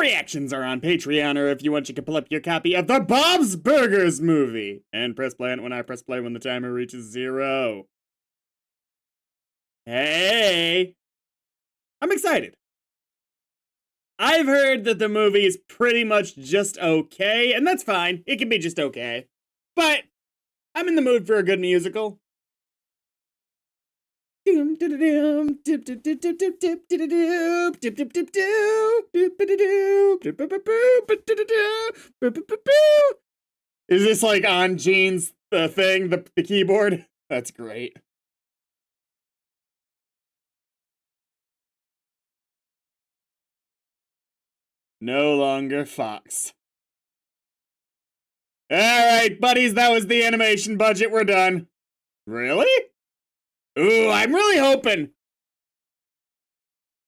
reactions are on Patreon, or if you want, you can pull up your copy of the Bob's Burgers movie and press play on it when I press play when the timer reaches 0. Hey! I'm excited. I've heard that the movie is pretty much just okay, and that's fine. It can be just okay. But I'm in the mood for a good musical. Is this like on Gene's thing, the keyboard? That's great. No longer Fox. Alright, buddies, that was the animation budget. We're done. Really? Ooh, I'm really hoping.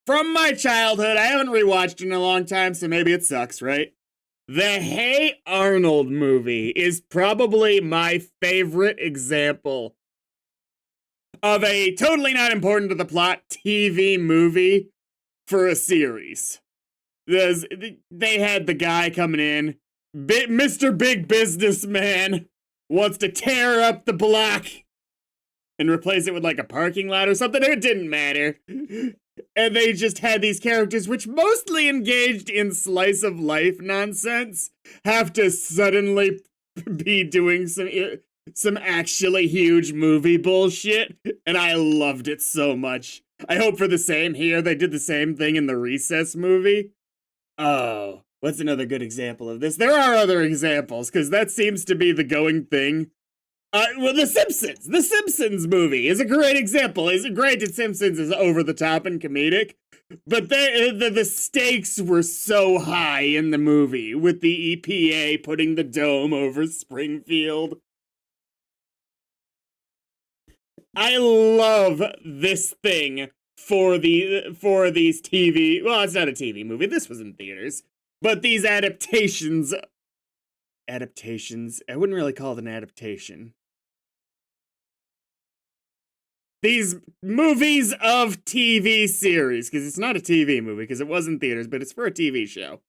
From my childhood, I haven't rewatched in a long time, so maybe it sucks, right? The Hey Arnold movie is probably my favorite example of a totally not important to the plot TV movie for a series. They had the guy coming in, Mr. Big Businessman wants to tear up the block and replace it with like a parking lot or something. It didn't matter. And they just had these characters which mostly engaged in slice of life nonsense have to suddenly be doing some actually huge movie bullshit, and I loved it so much. I hope for the same here. They did the same thing in the Recess movie. Oh, what's another good example of this? There are other examples, because that seems to be the going thing. Well, The Simpsons. The Simpsons movie is a great example. It's great that Simpsons is over the top and comedic, but the stakes were so high in the movie with the EPA putting the dome over Springfield. I love this thing for these TV. Well, it's not a TV movie. This was in theaters, but these adaptations. Adaptations. I wouldn't really call it an adaptation. These movies of TV series, because it's not a TV movie, because it was in theaters, but it's for a TV show.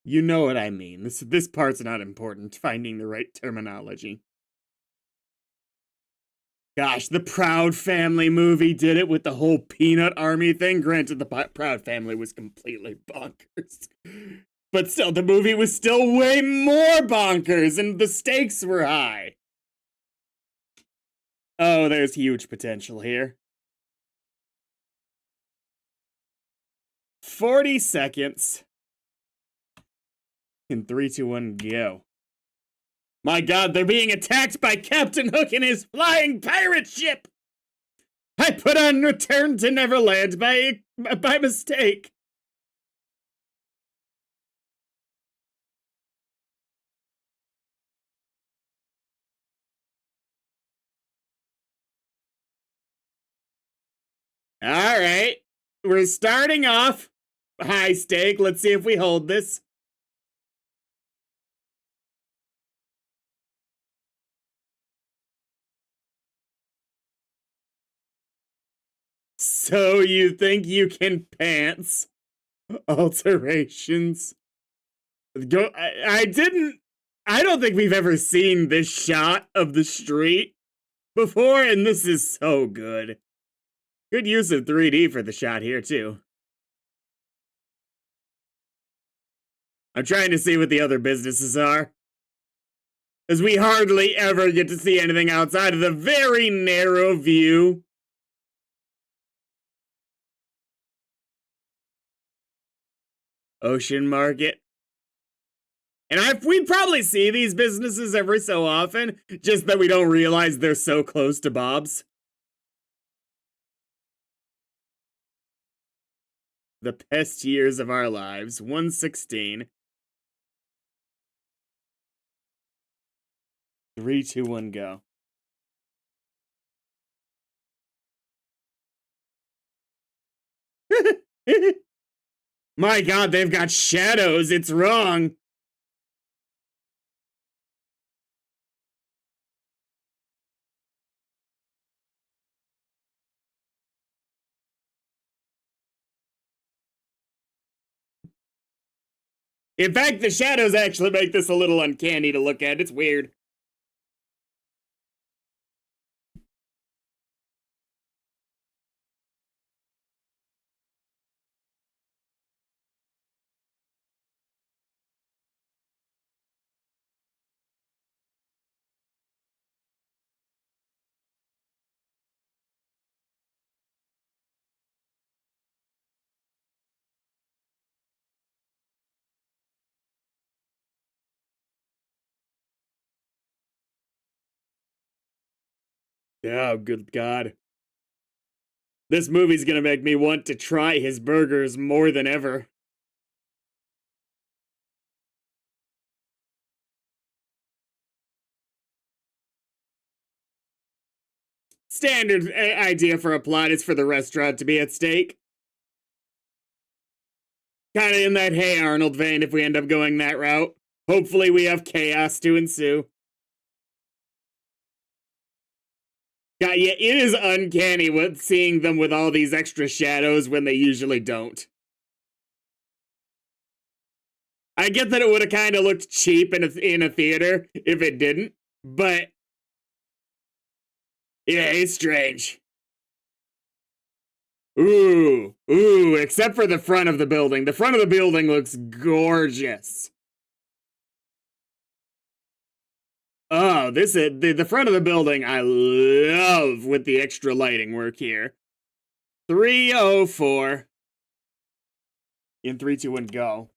You know what I mean. This part's not important, finding the right terminology. Gosh, the Proud Family movie did it with the whole Peanut Army thing. Granted, the Proud Family was completely bonkers. But still, the movie was still way more bonkers, and the stakes were high. Oh, there's huge potential here. 40 seconds. In 3, 2, 1, go. My god, they're being attacked by Captain Hook and his flying pirate ship! I put on Return to Neverland by mistake. Alright, we're starting off high stake. Let's see if we hold this. So you think you can pants? Alterations. Go. I don't think we've ever seen this shot of the street before, and this is so good. Good use of 3D for the shot here, too. I'm trying to see what the other businesses are, as we hardly ever get to see anything outside of the very narrow view. Ocean Market. And we probably see these businesses every so often, just that we don't realize they're so close to Bob's. The Best Years of Our Lives, 116. 3, 2, 1, go. My god, they've got shadows. It's wrong. In fact, the shadows actually make this a little uncanny to look at. It's weird. Oh, good God. This movie's gonna make me want to try his burgers more than ever. Standard idea for a plot is for the restaurant to be at stake. Kind of in that Hey Arnold vein if we end up going that route. Hopefully we have chaos to ensue. God, yeah, it is uncanny with seeing them with all these extra shadows when they usually don't. I get that it would have kind of looked cheap in a theater if it didn't, but yeah, it's strange. Ooh, except for the front of the building. The front of the building looks gorgeous. Oh, this is the front of the building I love with the extra lighting work here. 304. In 3, 2, 1, go.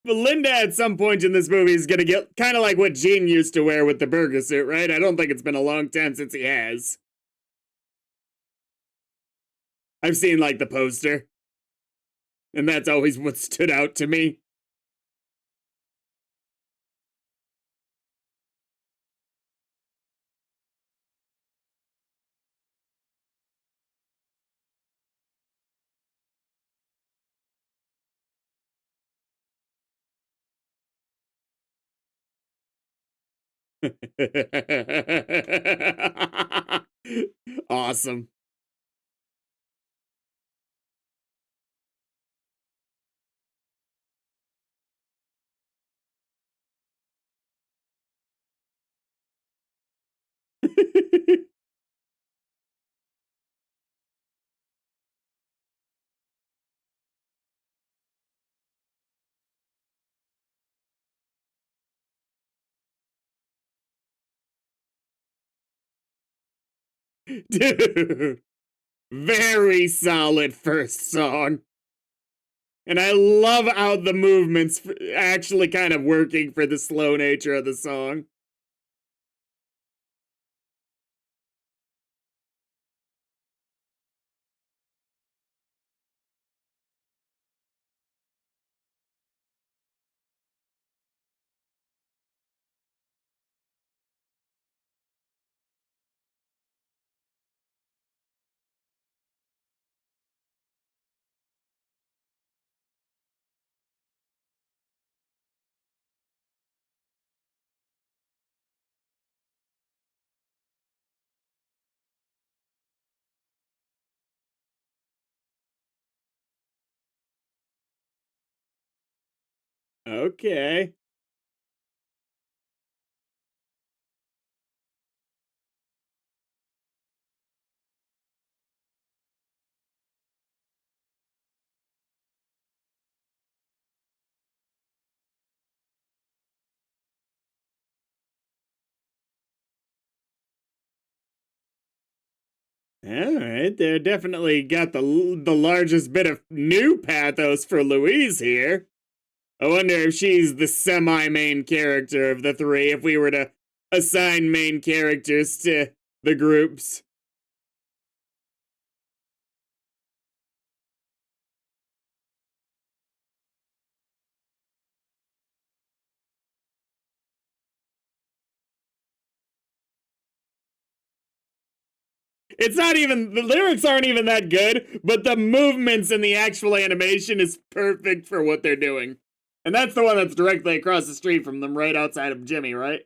But Linda at some point in this movie is gonna get kind of like what Gene used to wear with the burger suit, right? I don't think it's been a long time since he has. I've seen like the poster, and that's always what stood out to me. Awesome. Dude, very solid first song. And I love how the movements actually kind of working for the slow nature of the song. Okay. All right, they definitely got the largest bit of new pathos for Louise here. I wonder if she's the semi-main character of the three, if we were to assign main characters to the groups. It's not even, the lyrics aren't even that good, but the movements and the actual animation is perfect for what they're doing. And that's the one that's directly across the street from them, right outside of Jimmy, right?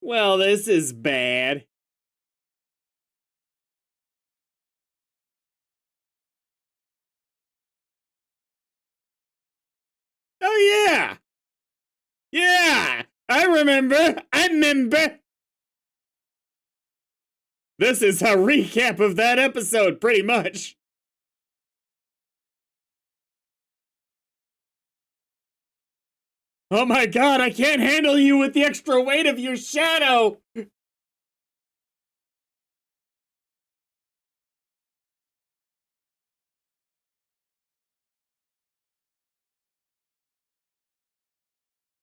Well, this is bad. Oh, yeah. Yeah. I remember. I remember. This is a recap of that episode, pretty much. Oh my god, I can't handle you with the extra weight of your shadow!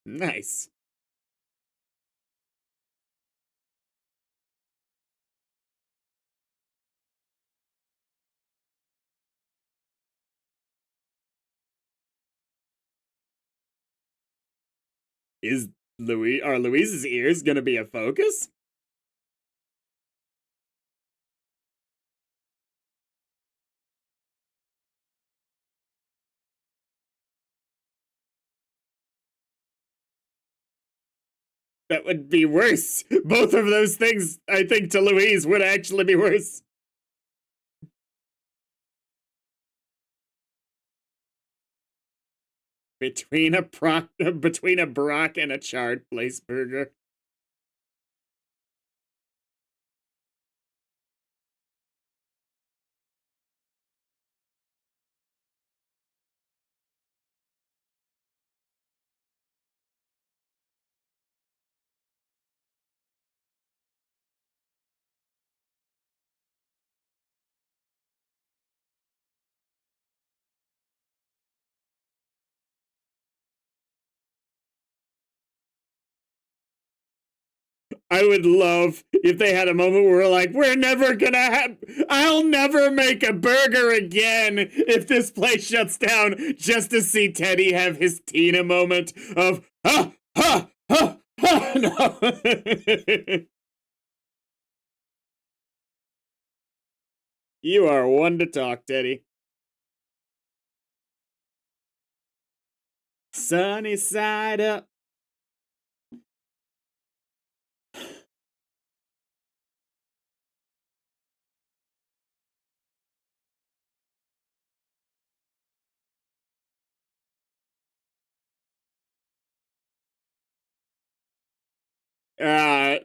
Nice. Is are Louise's ears gonna be a focus? That would be worse. Both of those things, I think, to Louise would actually be worse. Between a between a Brock and a charred place burger. I would love if they had a moment where we're like, we're never gonna have, I'll never make a burger again if this place shuts down, just to see Teddy have his Tina moment of, ha, ha, ha, ha, no. You are one to talk, Teddy. Sunny side up. Uh,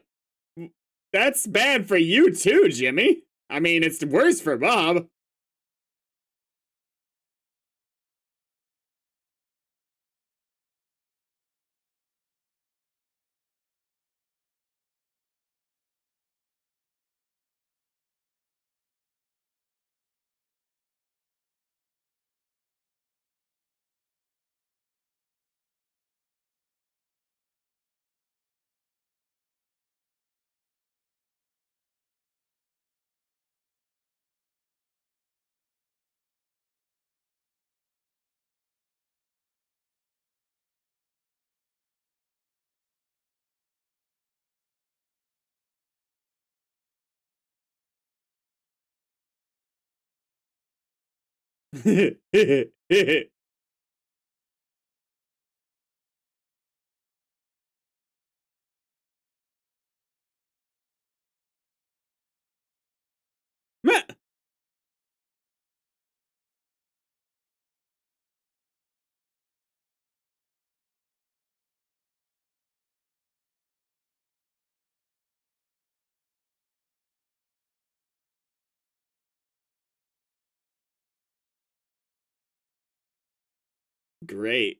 that's bad for you too, Jimmy. I mean, it's worse for Bob. Great.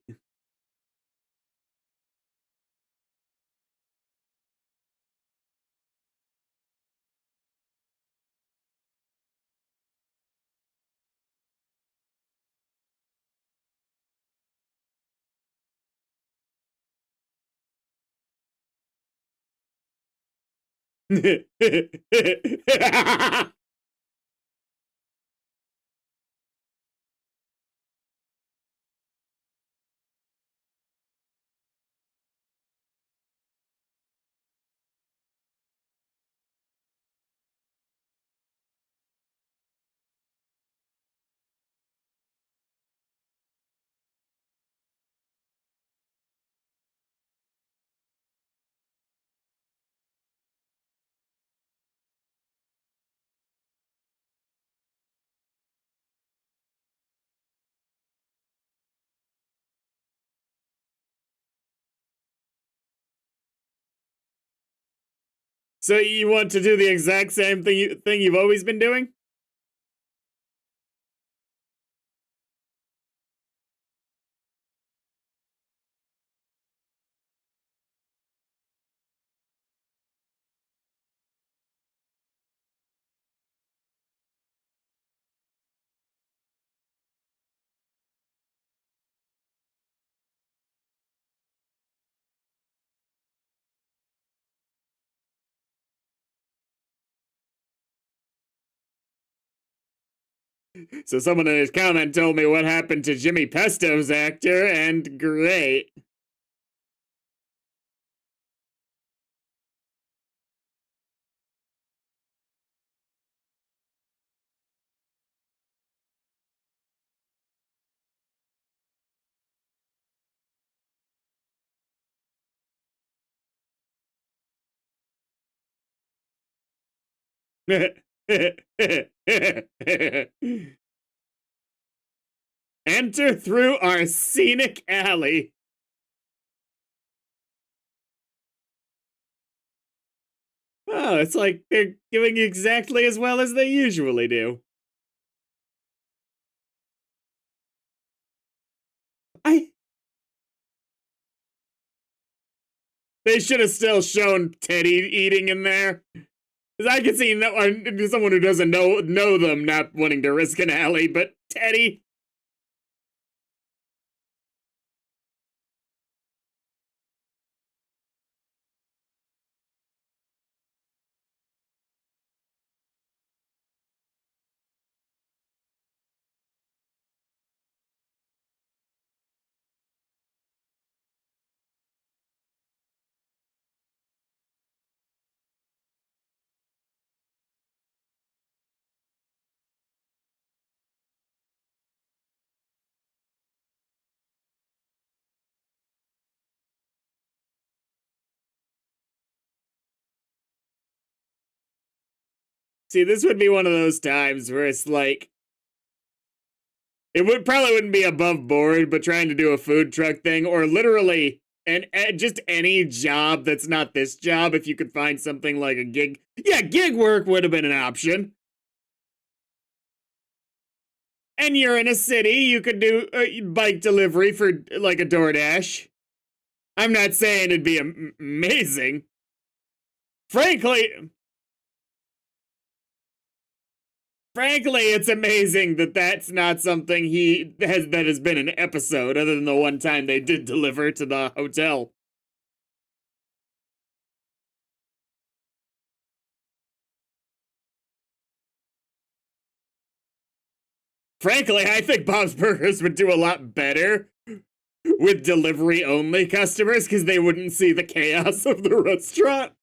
So you want to do the exact same thing you've always been doing? So someone in his comment told me what happened to Jimmy Pesto's actor, and great. Enter through our scenic alley. Oh, it's like they're doing exactly as well as they usually do. I They should have still shown Teddy eating in there. Because I can see someone who doesn't know them not wanting to risk an alley, but Teddy. See, this would be one of those times where it's like, it probably wouldn't be above board, but trying to do a food truck thing, or literally, and just any job that's not this job, if you could find something like a gig. Yeah, gig work would have been an option. And you're in a city, you could do bike delivery for like a DoorDash. I'm not saying it'd be amazing. Frankly, it's amazing that that's not something that has been an episode, other than the one time they did deliver to the hotel. Frankly, I think Bob's Burgers would do a lot better with delivery only customers because they wouldn't see the chaos of the restaurant.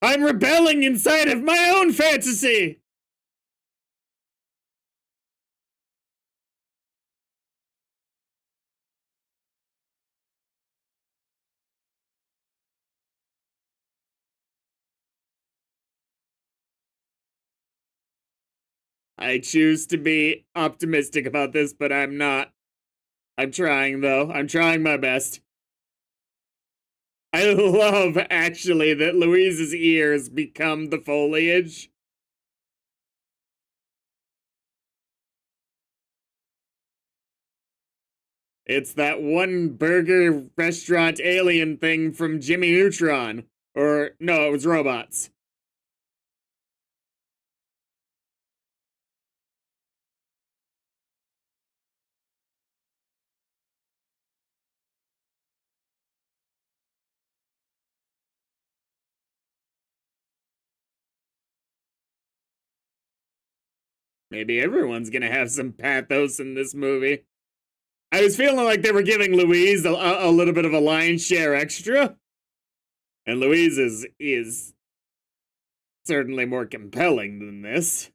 I'm rebelling inside of my own fantasy. I choose to be optimistic about this, but I'm not. I'm trying, though. I'm trying my best. I love, actually, that Louise's ears become the foliage. It's that one burger restaurant alien thing from Jimmy Neutron. Or, no, it was robots. Maybe everyone's gonna have some pathos in this movie. I was feeling like they were giving Louise a little bit of a lion's share extra. And Louise is certainly more compelling than this.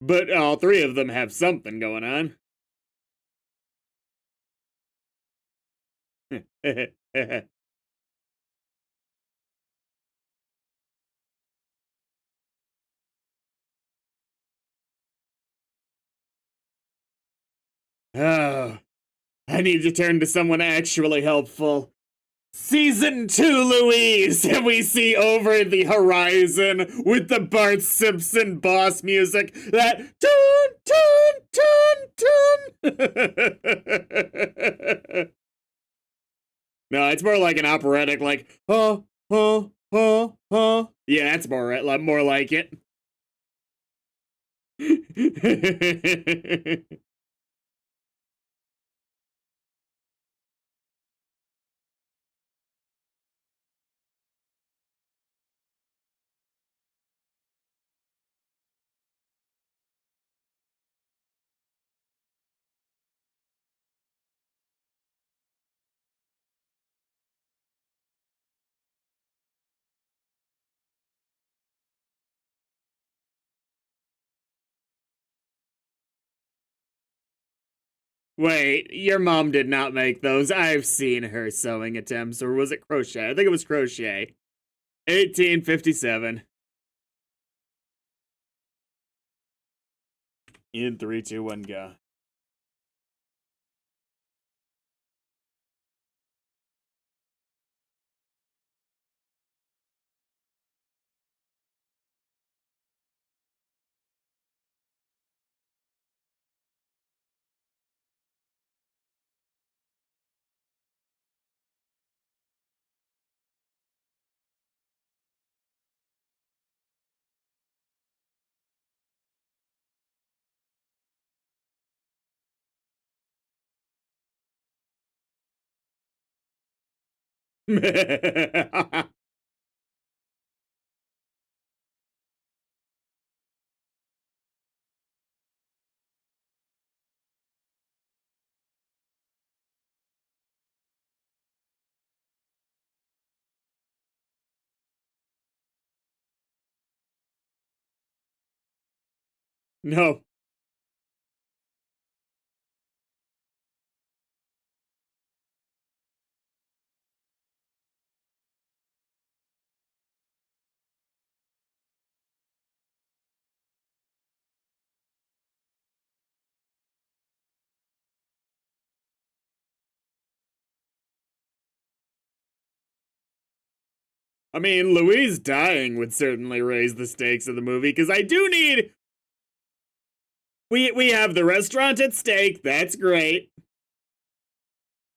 But all three of them have something going on. Oh, I need to turn to someone actually helpful. Season 2 Louise! And we see over the horizon with the Bart Simpson boss music that tun tun. No, it's more like an operatic, like huh huh huh huh. Yeah, that's more like it. Wait, your mom did not make those. I've seen her sewing attempts, or was it crochet? I think it was crochet. 1857. In 3, 2, 1, go. No. I mean, Louise dying would certainly raise the stakes of the movie, because I do need. We have the restaurant at stake, that's great.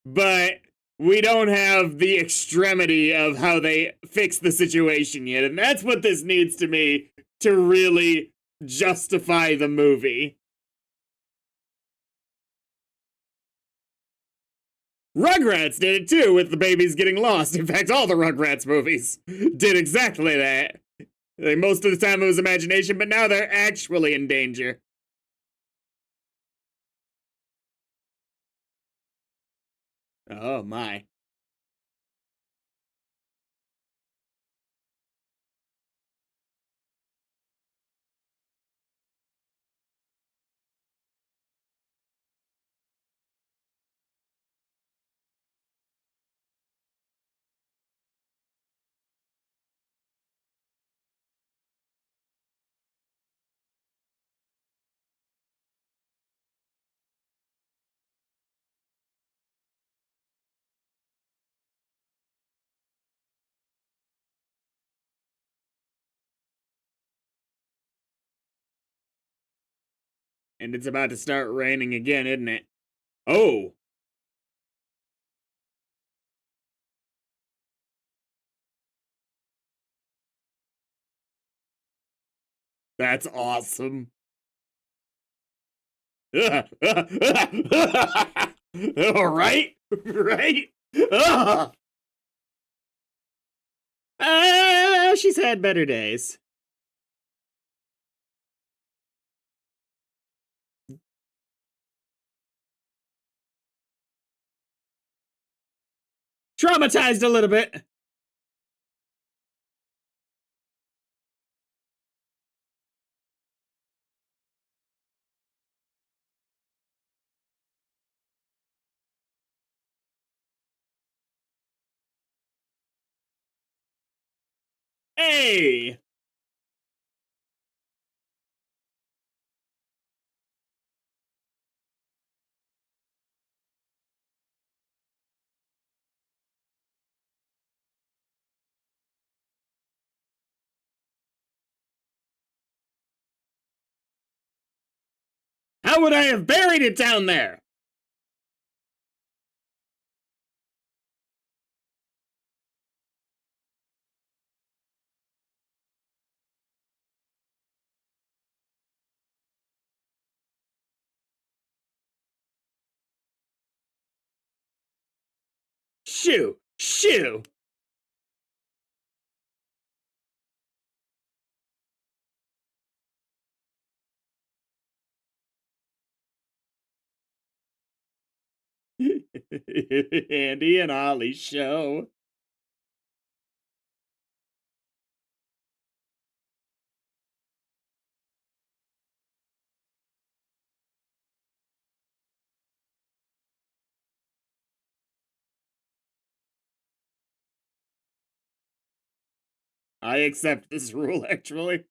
But we don't have the extremity of how they fix the situation yet. And that's what this needs to be to really justify the movie. Rugrats did it too with the babies getting lost. In fact, all the Rugrats movies did exactly that. Like, most of the time it was imagination, but now they're actually in danger. Oh my. And it's about to start raining again, isn't it? Oh, that's awesome. Right? Right? She's had better days. Traumatized a little bit. Hey! How would I have buried it down there? Shoo! Shoo! Andy and Ollie show. I accept this rule, actually.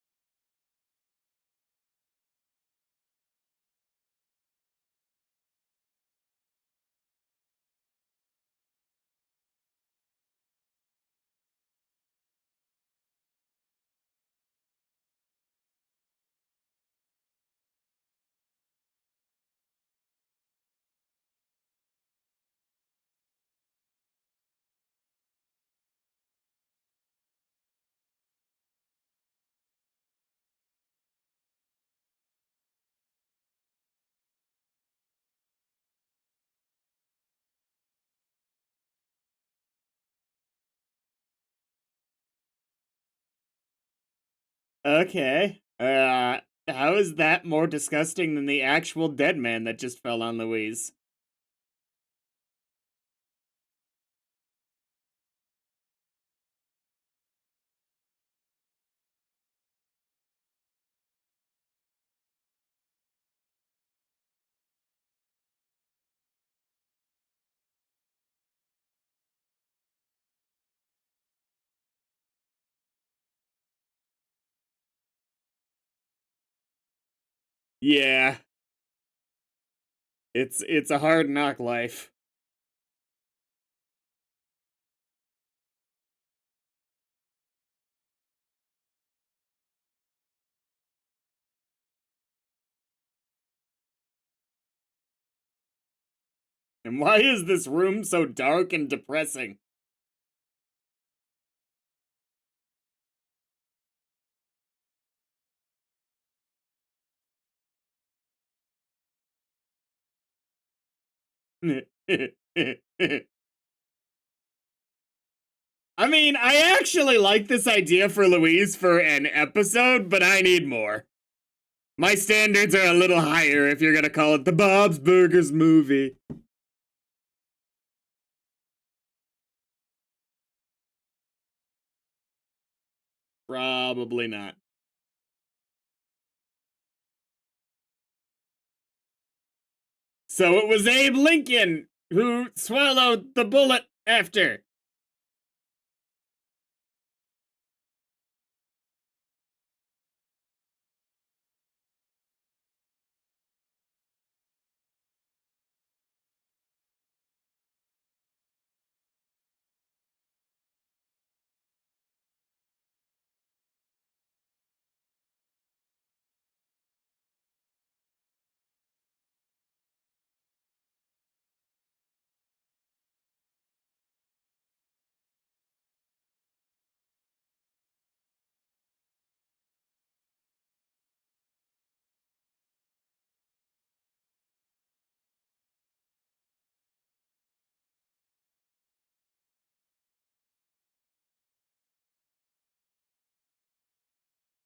Okay. How is that more disgusting than the actual dead man that just fell on Louise? Yeah, it's a hard knock life. And why is this room so dark and depressing? I mean, I actually like this idea for Louise for an episode, but I need more. My standards are a little higher if you're gonna call it the Bob's Burgers movie. Probably not. So it was Abe Lincoln who swallowed the bullet after.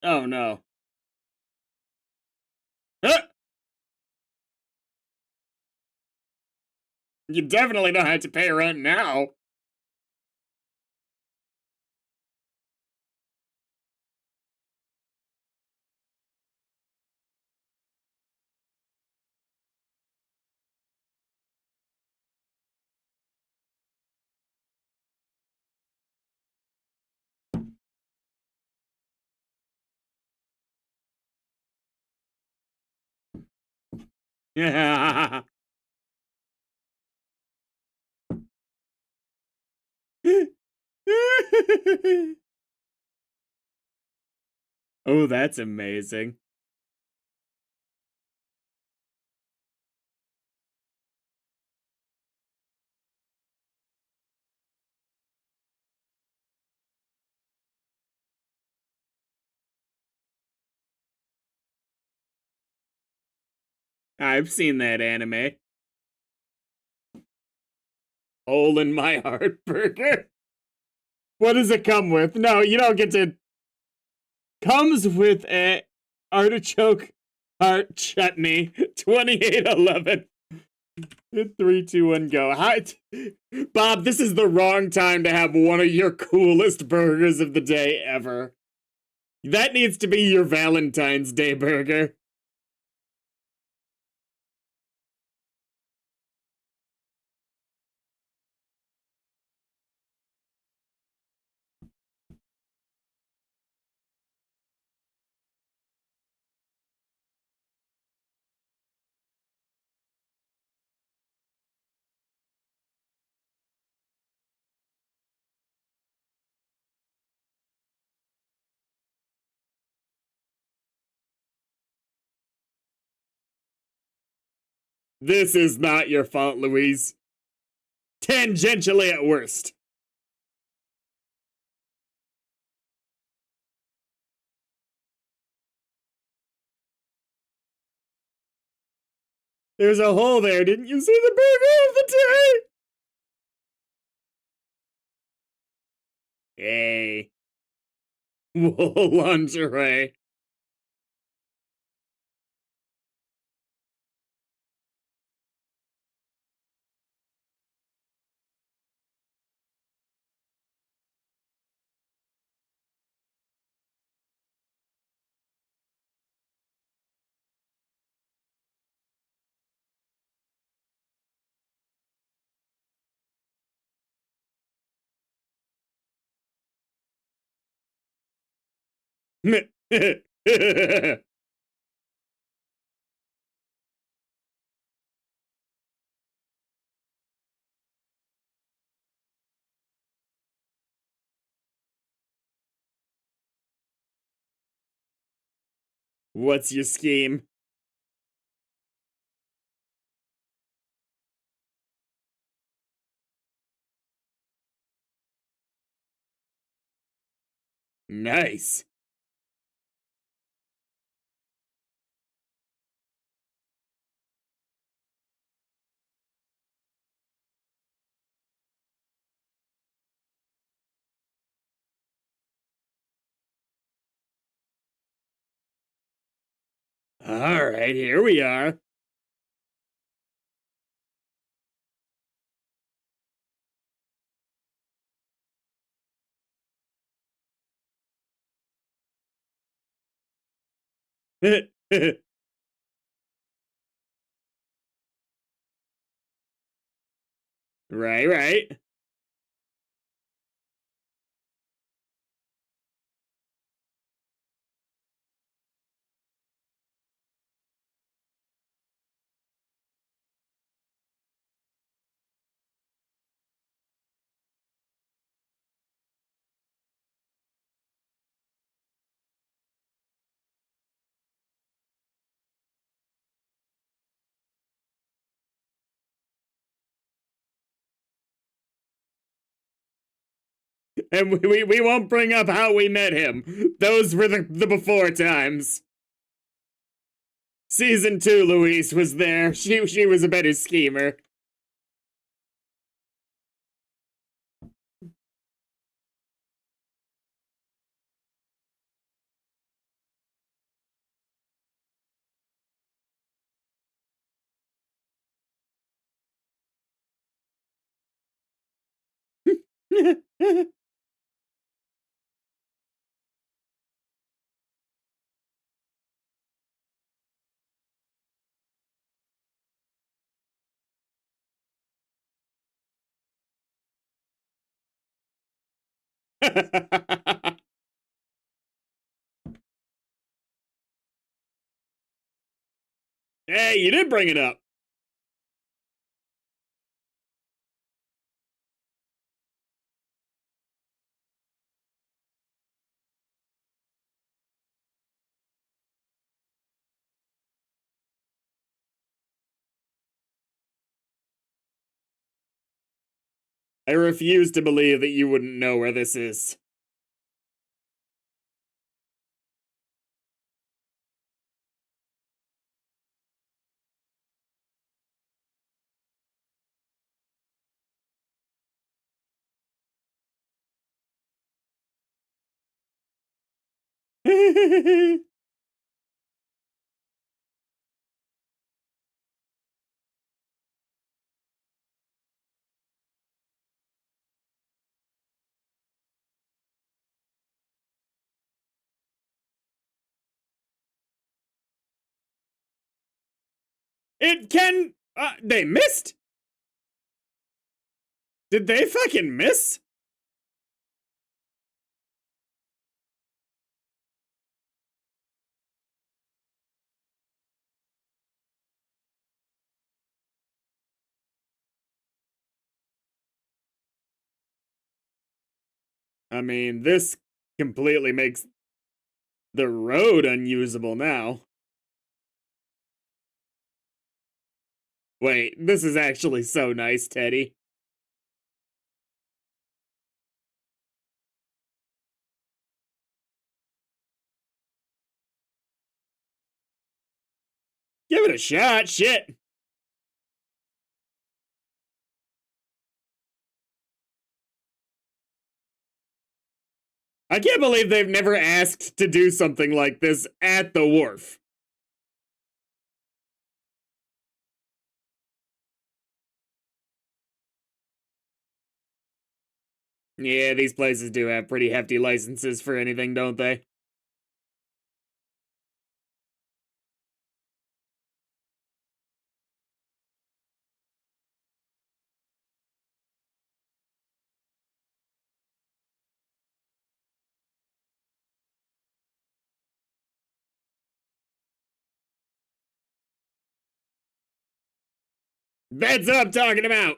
Oh no. Huh! You definitely don't have to pay rent now. Oh, that's amazing. I've seen that anime. Hole in my heart burger. What does it come with? No, you don't get to. Comes with a artichoke heart chutney. 2811. 3, 2, 1, go. Hi, Bob, this is the wrong time to have one of your coolest burgers of the day ever. That needs to be your Valentine's Day burger. This is not your fault, Louise. Tangentially at worst. There's a hole there. Didn't you see the burger of the day? Hey. Wool lingerie. What's your scheme? Nice. All right, here we are. Right, right. And we won't bring up how we met him. Those were the before times. Season 2, Louise was there. She was a better schemer. Hey, you did bring it up. I refuse to believe that you wouldn't know where this is. It can. They missed? Did they fucking miss? I mean, this completely makes the road unusable now. Wait, this is actually so nice, Teddy. Give it a shot, shit. I can't believe they've never asked to do something like this at the wharf. Yeah, these places do have pretty hefty licenses for anything, don't they? That's what I'm talking about.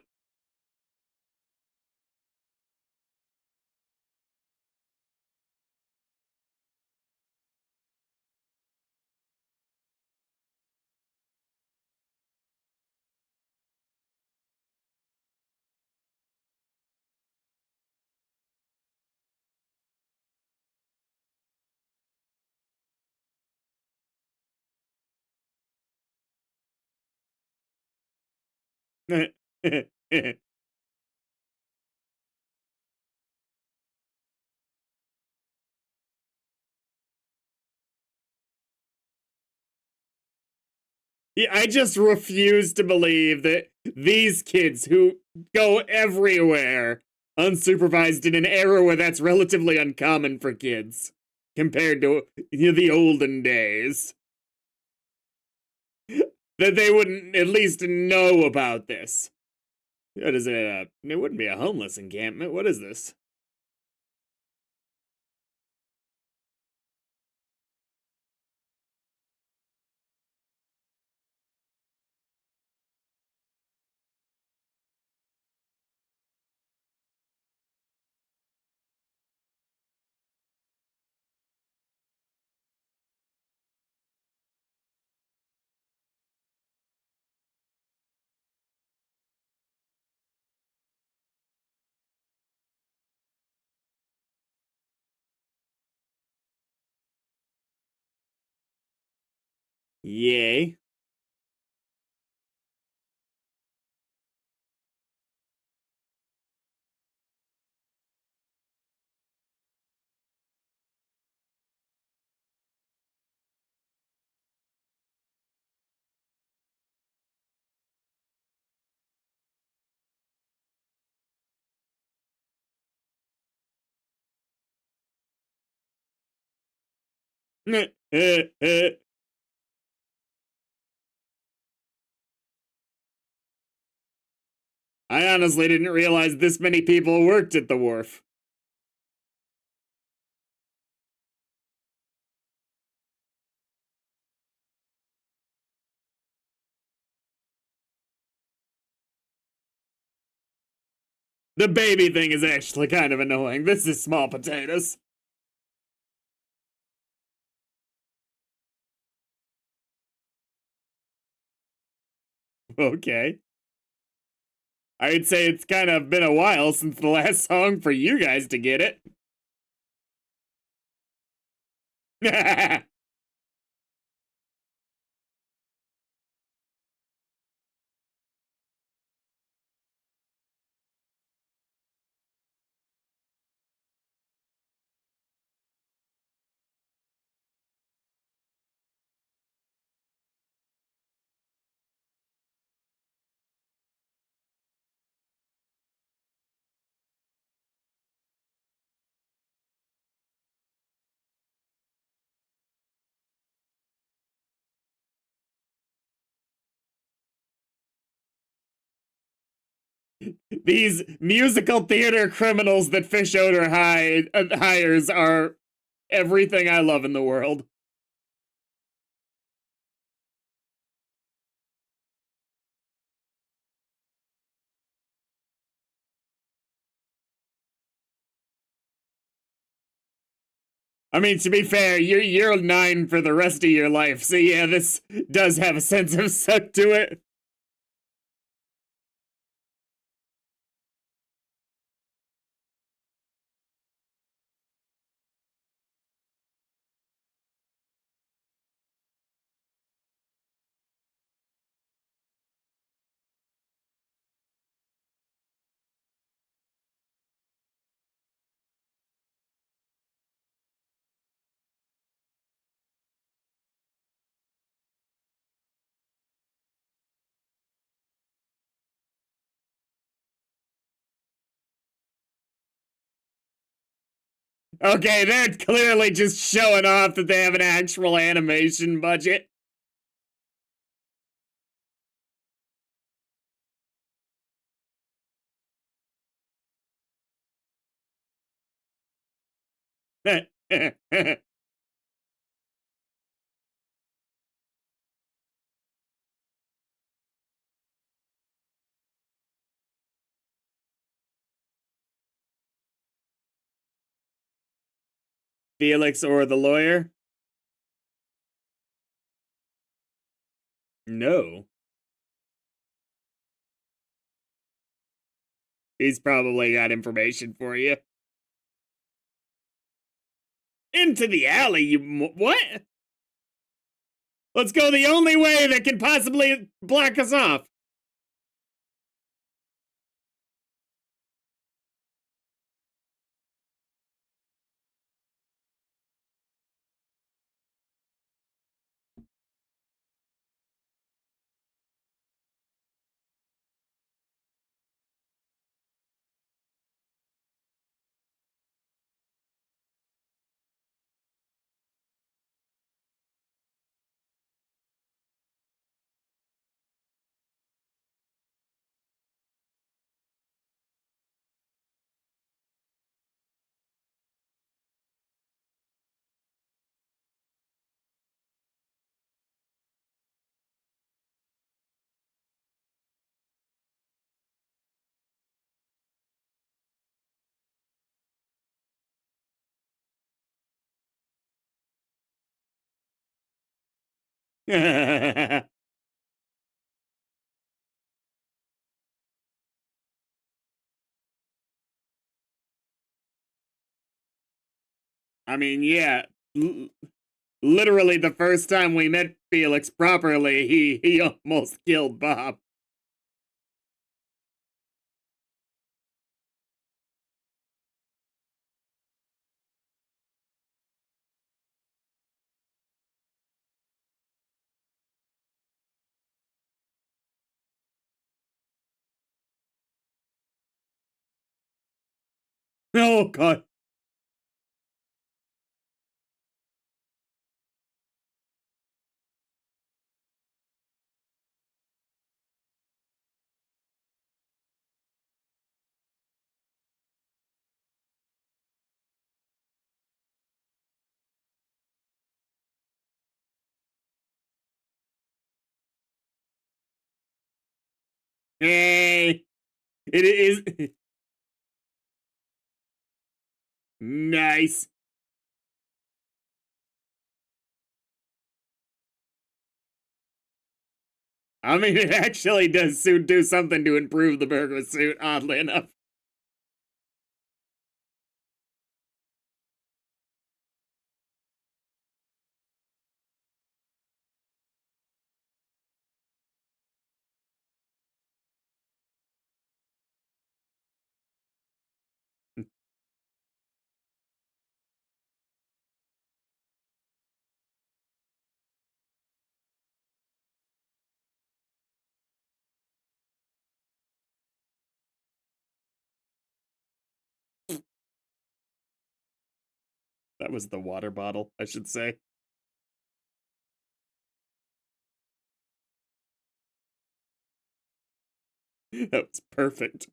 Yeah, I just refuse to believe that these kids who go everywhere unsupervised in an era where that's relatively uncommon for kids compared to the olden days, that they wouldn't at least know about this. What is it? It wouldn't be a homeless encampment. What is this? Yay. I honestly didn't realize this many people worked at the wharf. The baby thing is actually kind of annoying. This is small potatoes. Okay. I'd say it's kind of been a while since the last song for you guys to get it. These musical theater criminals that Fusionater hires are everything I love in the world. I mean, to be fair, you're 9 for the rest of your life, so yeah, this does have a sense of suck to it. Okay, they're clearly just showing off that they have an actual animation budget. Felix or the lawyer? No. He's probably got information for you. Into the alley, what? Let's go the only way that can possibly block us off. I mean, yeah. Literally, the first time we met Felix properly, he almost killed Bob. Oh god. Hey, it is nice. I mean, it actually does do something to improve the burger suit, oddly enough. That was the water bottle, I should say. That was perfect.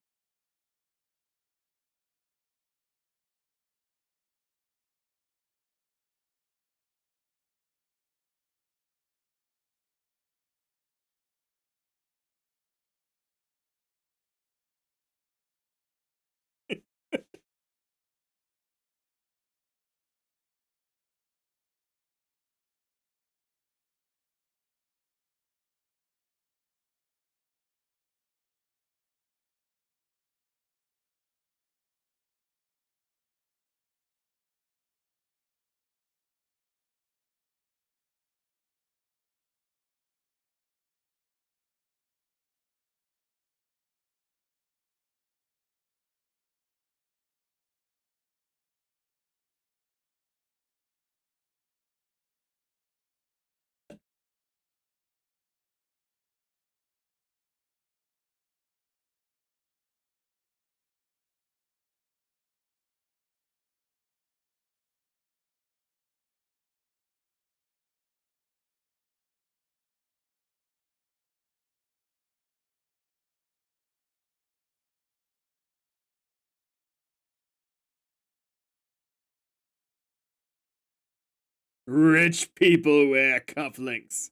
Rich people wear cufflinks.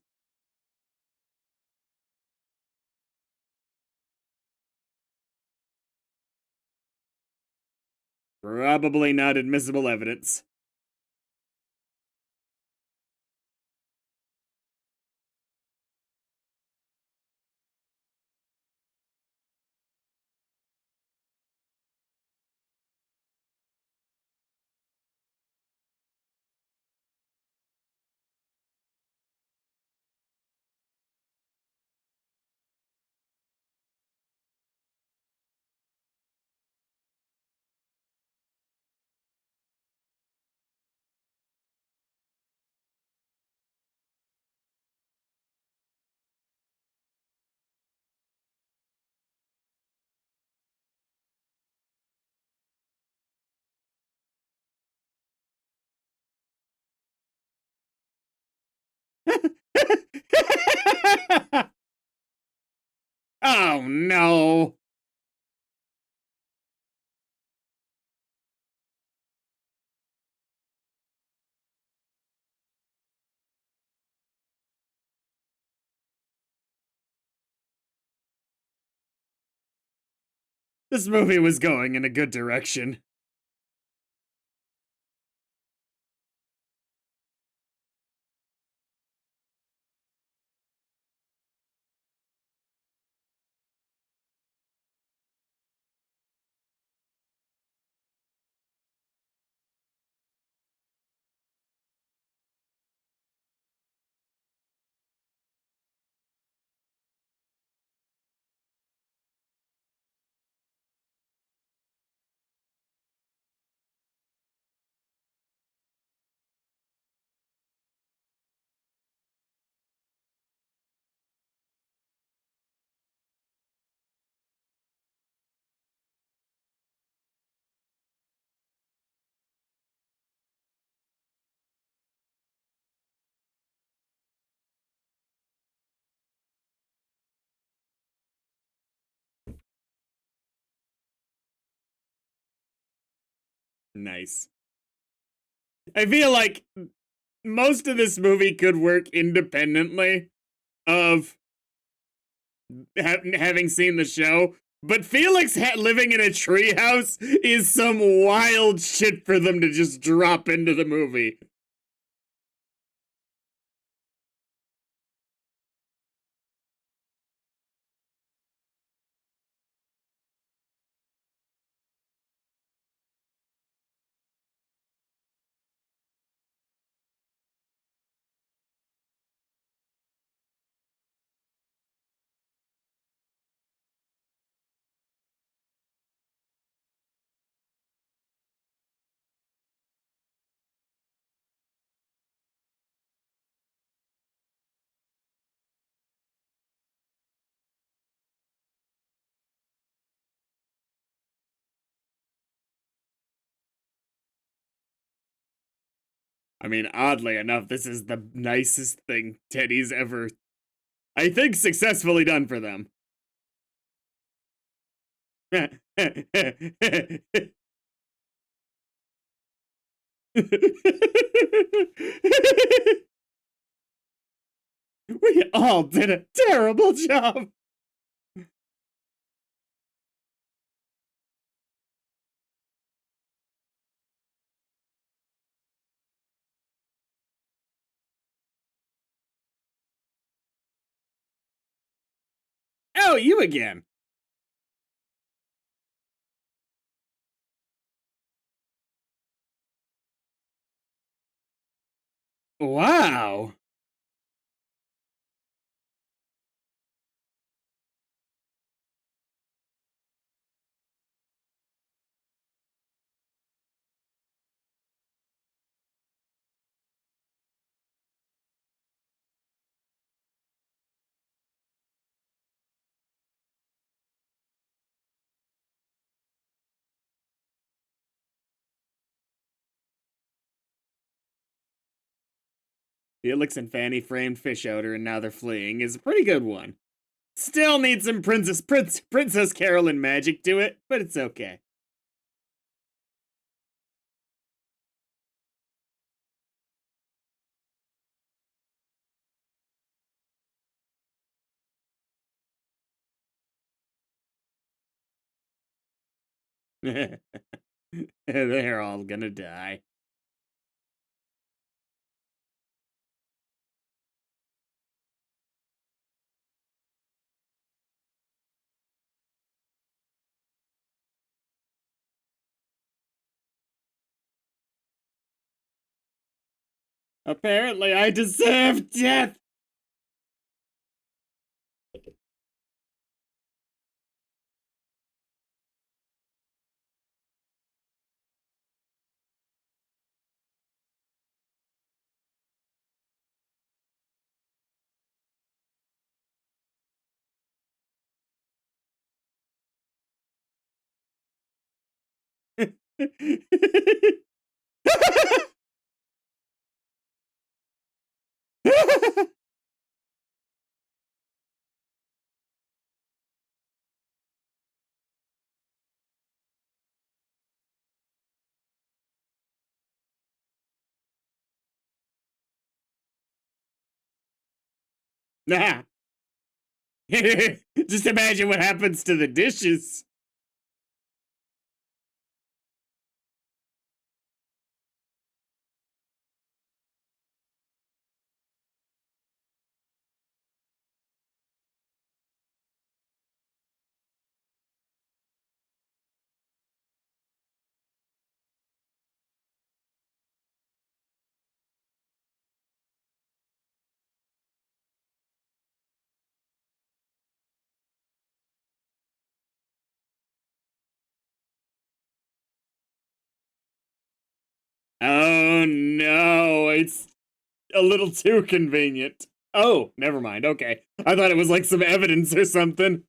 Probably not admissible evidence. Oh no. This movie was going in a good direction. Nice. I feel like most of this movie could work independently of having seen the show. But Felix living in a treehouse is some wild shit for them to just drop into the movie. I mean, oddly enough, this is the nicest thing Teddy's ever, I think, successfully done for them. We all did a terrible job. Oh, you again. Wow. Felix and Fanny framed fish odor and now they're fleeing is a pretty good one. Still needs some Princess Carolyn magic to it, but it's okay. They're all gonna die. Apparently, I deserve death. Nah. Just imagine what happens to the dishes. Oh no, it's a little too convenient. Oh, never mind. Okay. I thought it was like some evidence or something.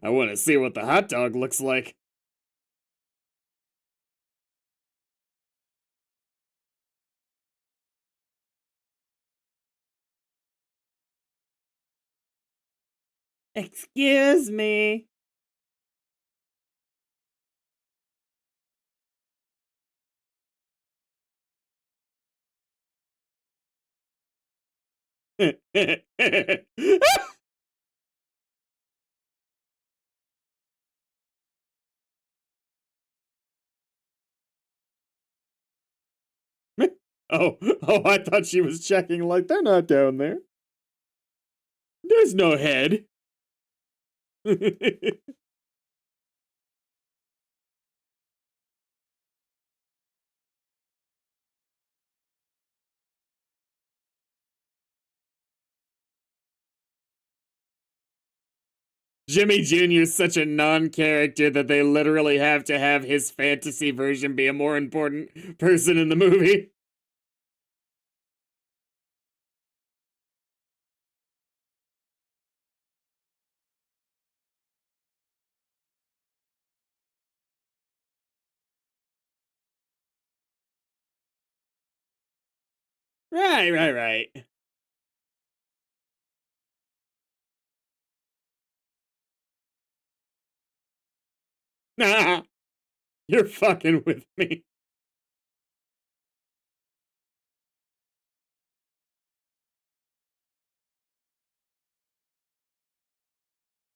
I want to see what the hot dog looks like. Excuse me. Oh, I thought she was checking like they're not down there. There's no head. Jimmy Jr. is such a non-character that they literally have to have his fantasy version be a more important person in the movie. Right. Nah, you're fucking with me.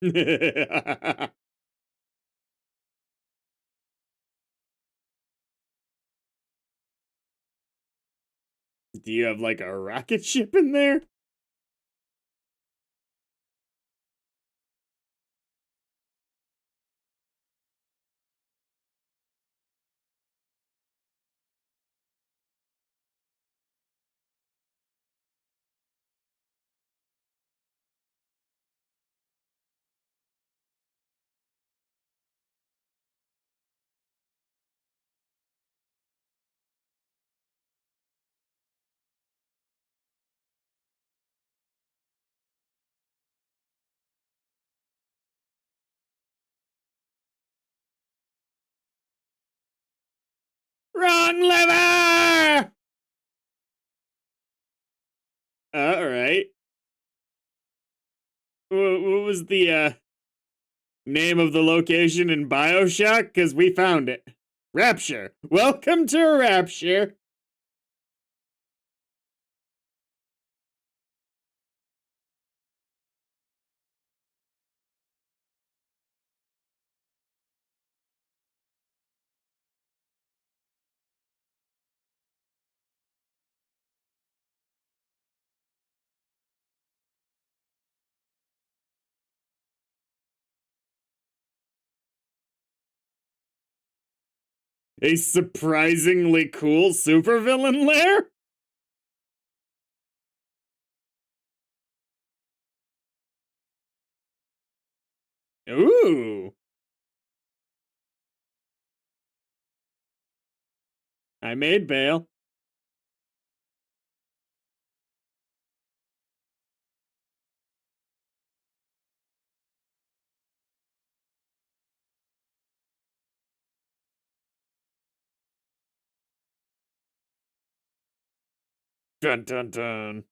Do you have like a rocket ship in there? Wrong lever! All right. What was the name of the location in BioShock? Because we found it. Rapture. Welcome to Rapture. A surprisingly cool supervillain lair? Ooh. I made bail. Dun dun dun.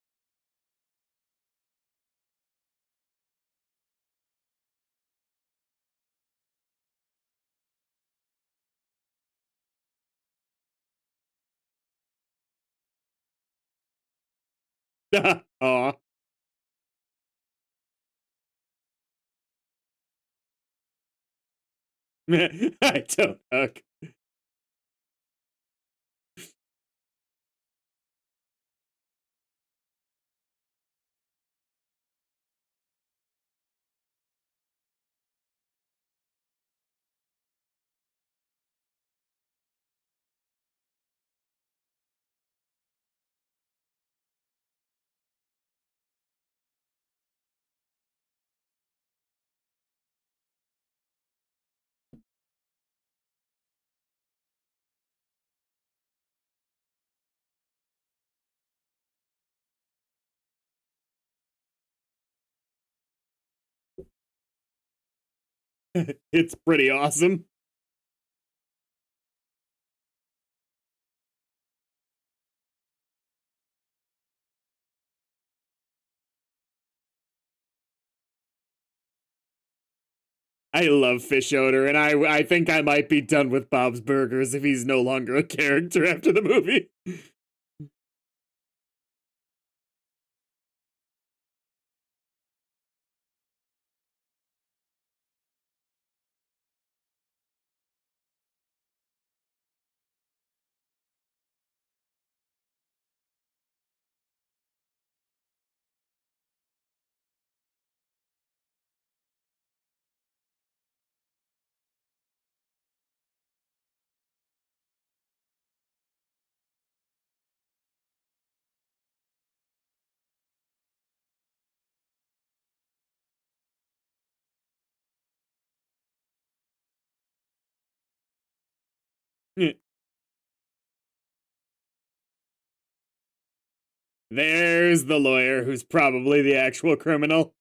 Aw. I don't hug. It's pretty awesome. I love Fusionater, and I think I might be done with Bob's Burgers if he's no longer a character after the movie. There's the lawyer who's probably the actual criminal.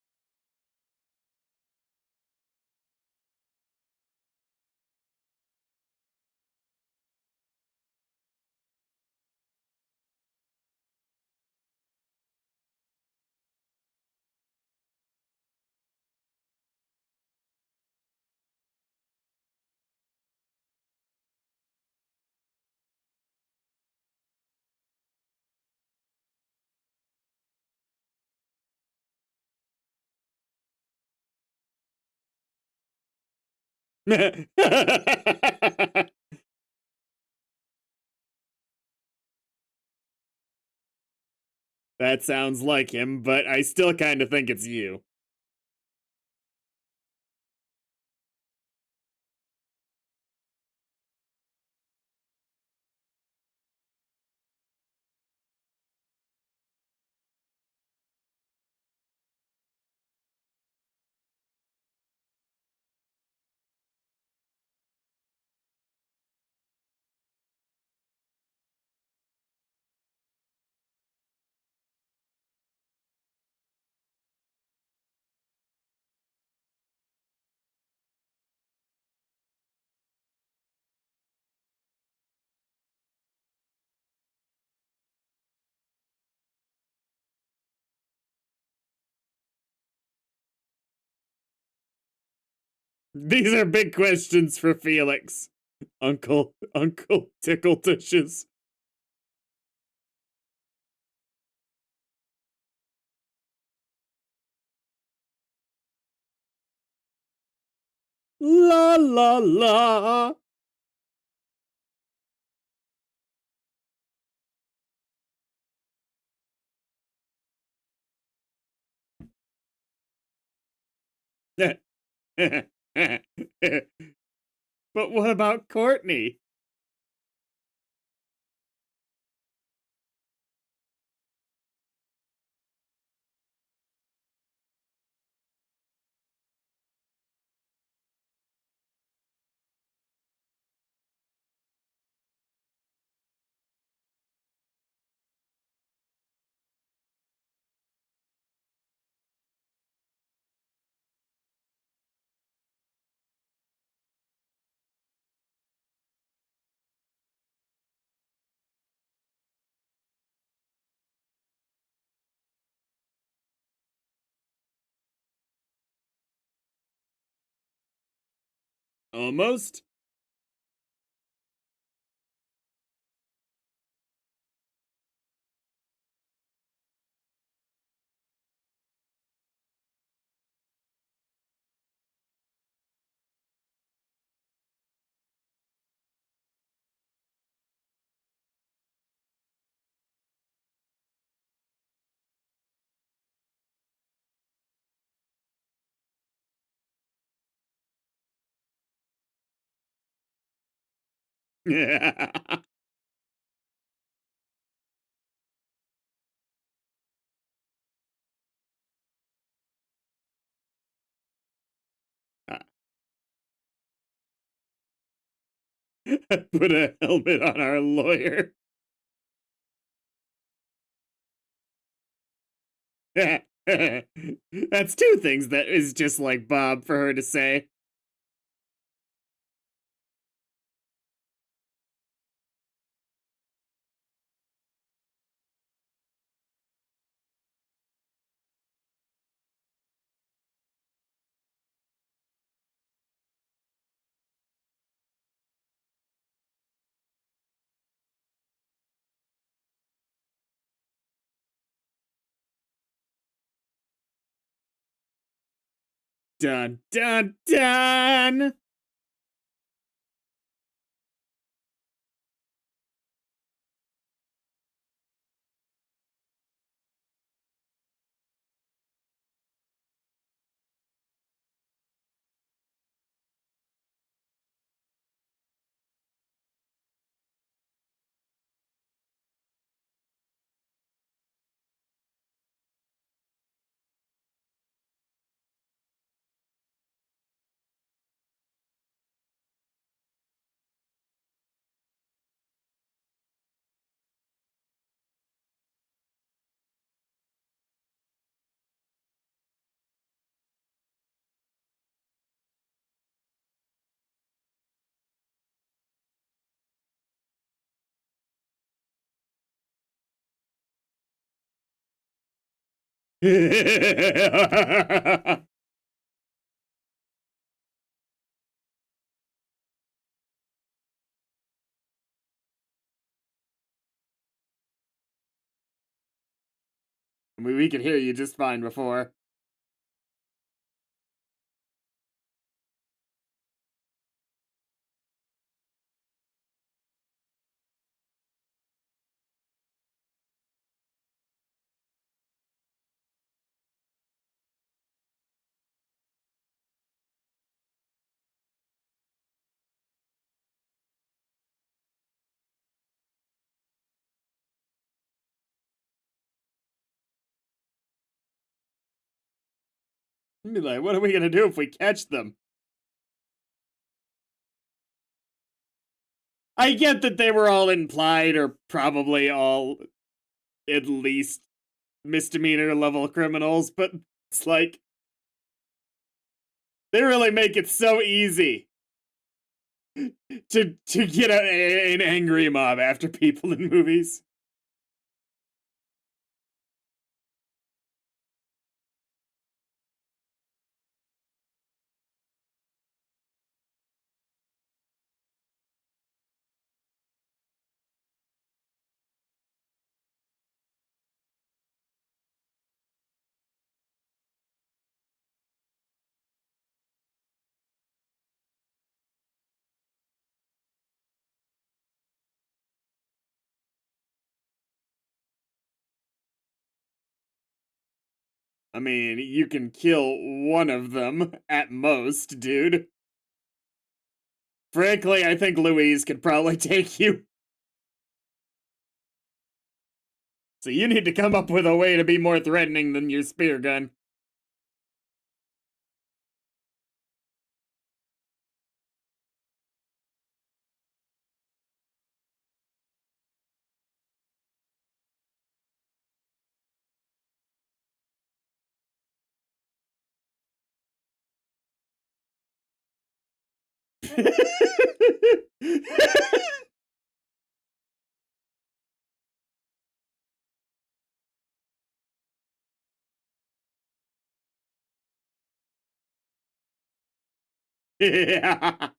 That sounds like him, but I still kind of think it's you. These are big questions for Felix. Uncle Tickle Tushes. La la la. But what about Courtney? Almost. Put a helmet on our lawyer. That's two things that is just like Bob for her to say. Dun dun dun! We could hear you just fine before. Be like, what are we gonna do if we catch them? I get that they were all implied, or probably all at least misdemeanor level criminals, but it's like they really make it so easy to get an angry mob after people in movies. I mean, you can kill one of them at most, dude. Frankly, I think Louise could probably take you. So you need to come up with a way to be more threatening than your spear gun. Yeah.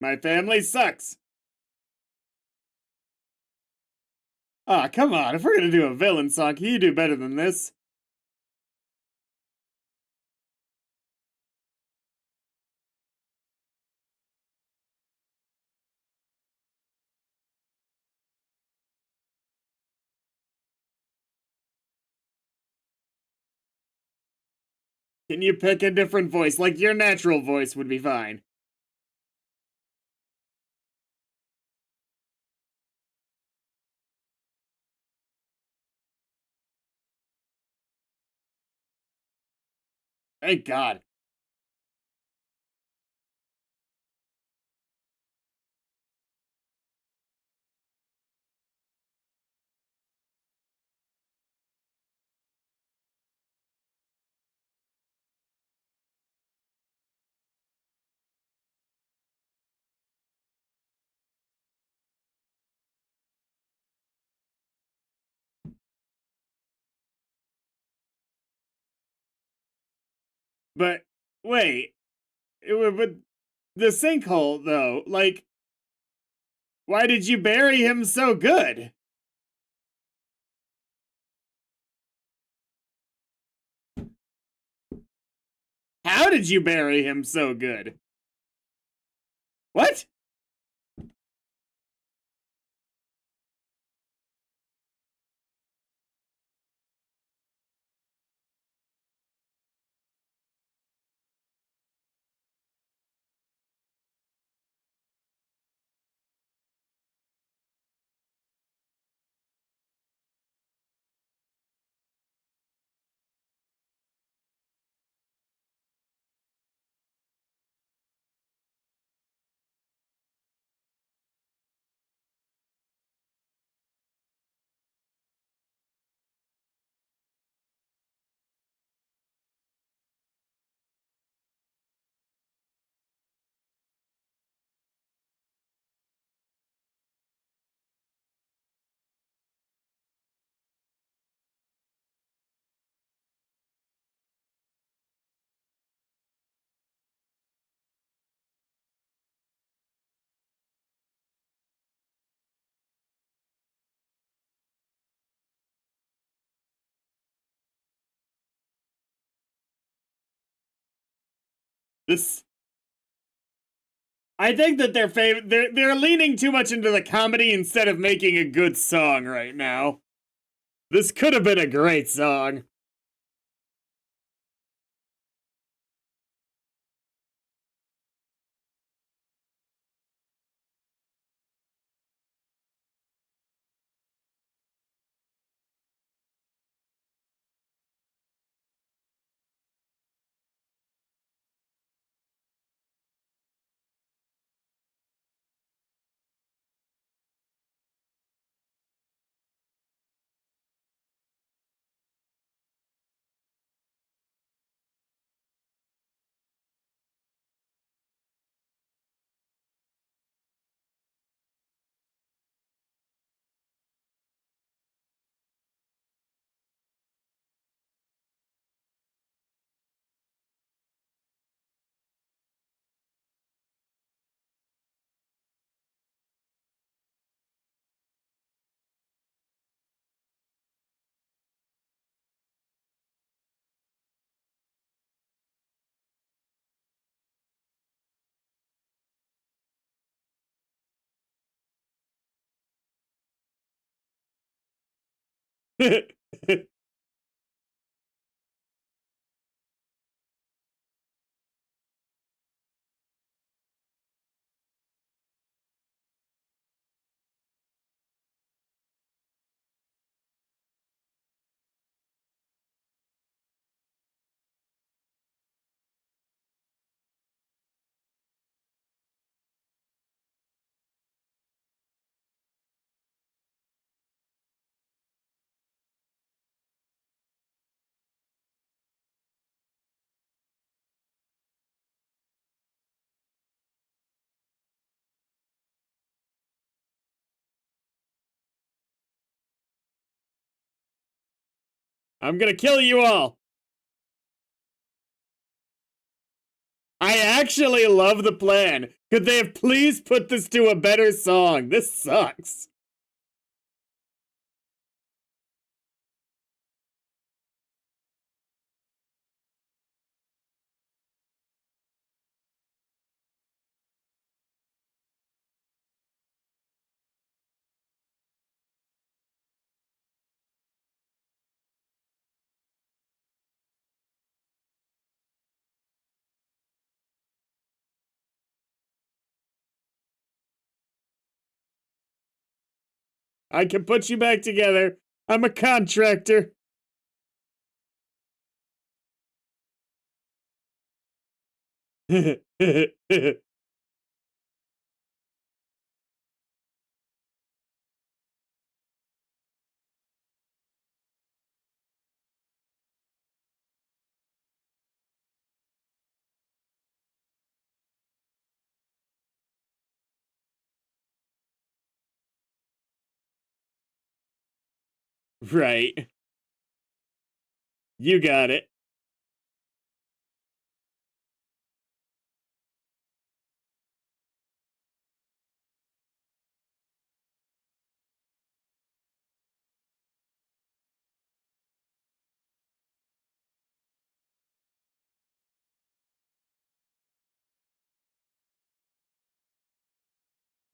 My family sucks. Aw, come on. If we're gonna do a villain song, can you do better than this? Can you pick a different voice? Like, your natural voice would be fine. Thank God. But wait, but the sinkhole though, like, why did you bury him so good? How did you bury him so good? What? This I think that they're leaning too much into the comedy instead of making a good song right now. This could have been a great song. I'm gonna kill you all. I actually love the plan. Could they have please put this to a better song? This sucks. I can put you back together. I'm a contractor. Right. You got it.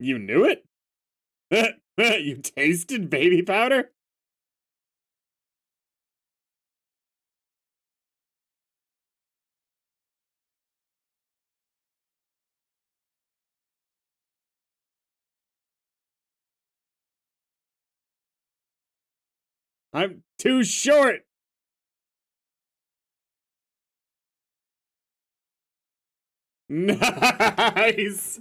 You knew it? You tasted baby powder? I'm too short. Nice.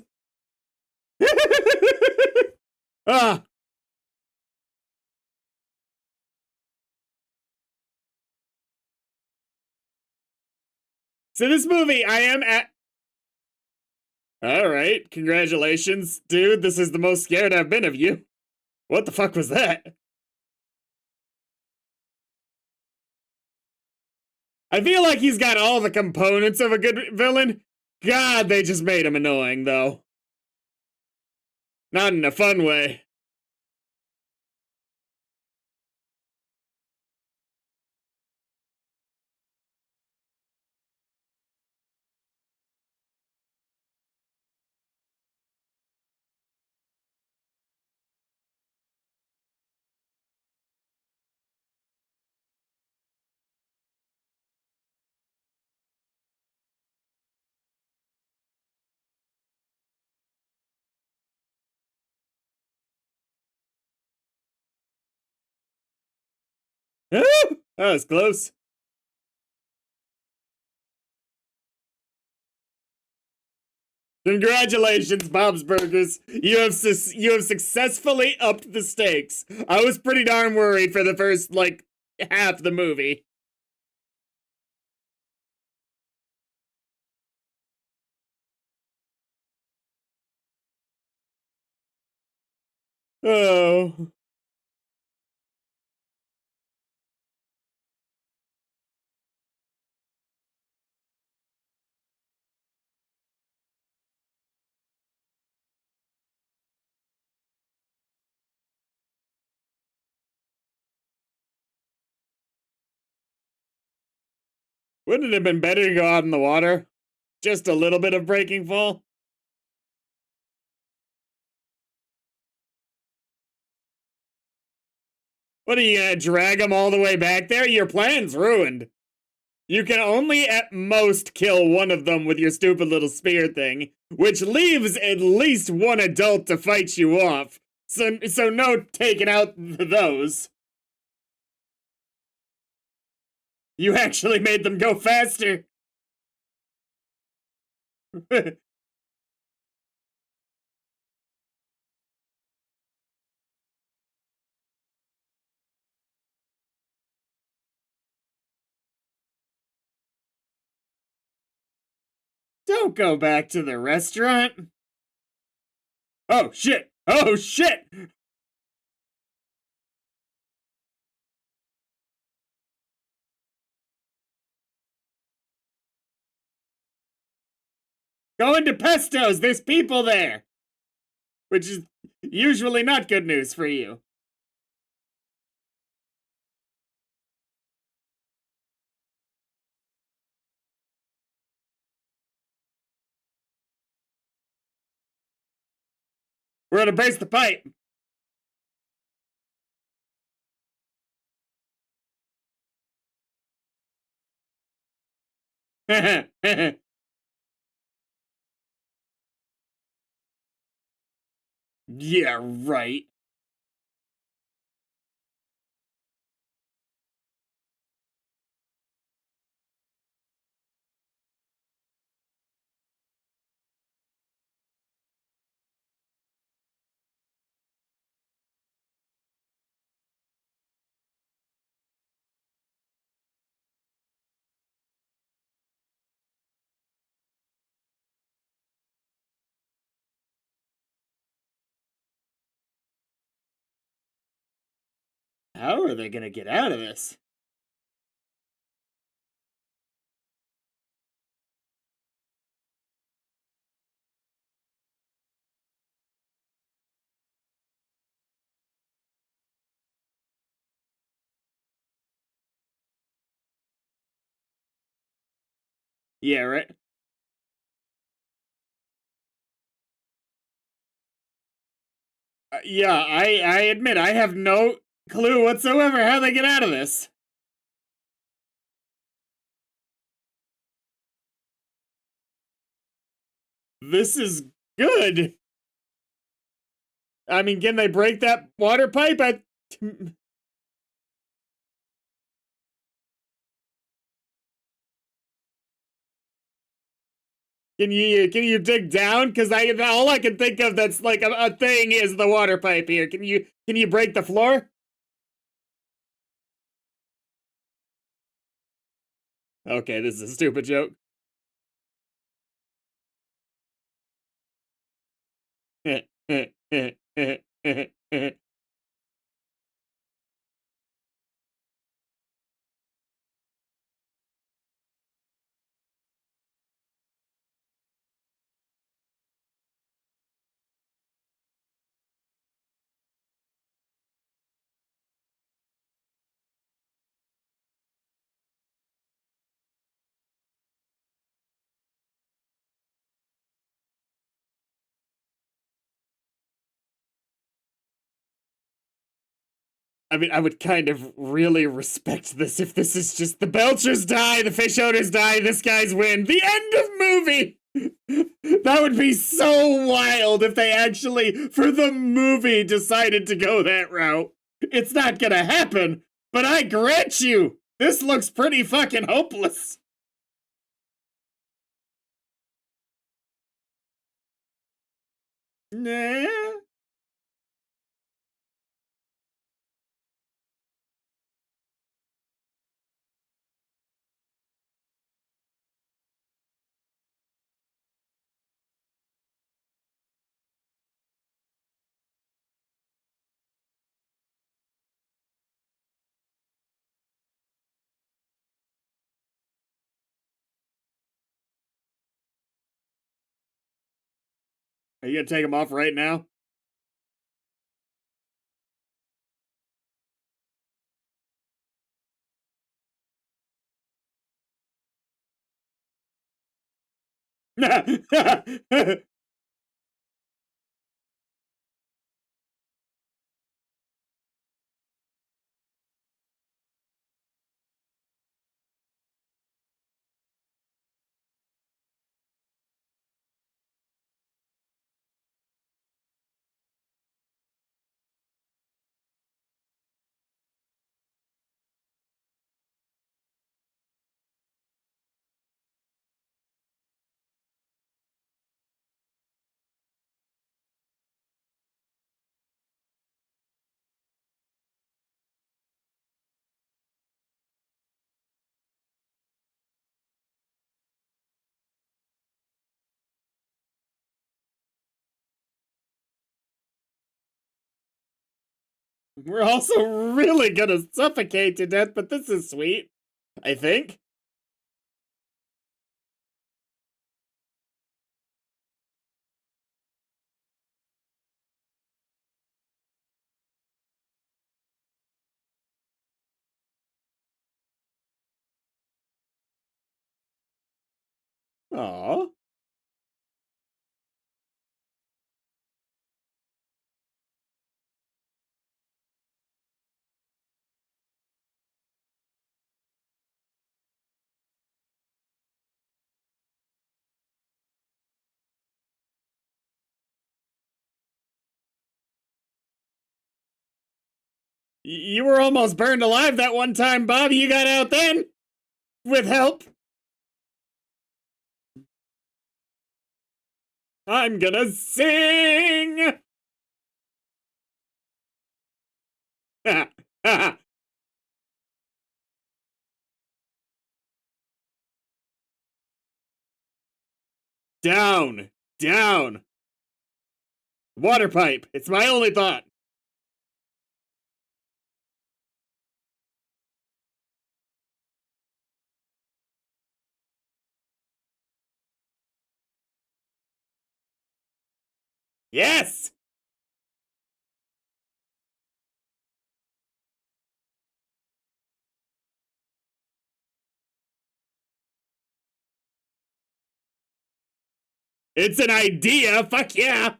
Ah, so this movie, I am at. All right, congratulations, dude. This is the most scared I've been of you. What the fuck was that? I feel like he's got all the components of a good villain. God, they just made him annoying, though. Not in a fun way. That was close. Congratulations, Bob's Burgers. You have successfully upped the stakes. I was pretty darn worried for the first like half the movie. Oh. Wouldn't it have been better to go out in the water? Just a little bit of breaking fall? What are you gonna drag him all the way back there? Your plan's ruined. You can only at most kill one of them with your stupid little spear thing, which leaves at least one adult to fight you off. So no taking out those. You actually made them go faster. Don't go back to the restaurant. Oh shit! Oh shit! Go into Pesto's, there's people there! Which is usually not good news for you. We're gonna brace the pipe. Yeah, right. How are they gonna get out of this? Yeah, right. Yeah, I admit I have no clue whatsoever how they get out of this. This is good. I mean, can they break that water pipe? Can you dig down? Because all I can think of that's like a thing is the water pipe here. Can you break the floor? Okay, this is a stupid joke. I mean, I would kind of really respect this if this is just the Belchers die, the fish owners die, this guy's win. The end of movie! That would be so wild if they actually, for the movie, decided to go that route. It's not gonna happen, but I grant you, this looks pretty fucking hopeless. Nah. Are you gonna take him off right now? We're also really gonna suffocate to death, but this is sweet. I think. Aw. You were almost burned alive that one time, Bob. You got out then? With help. I'm gonna sing! Down! Down! Water pipe! It's my only thought! Yes! It's an idea! Fuck yeah!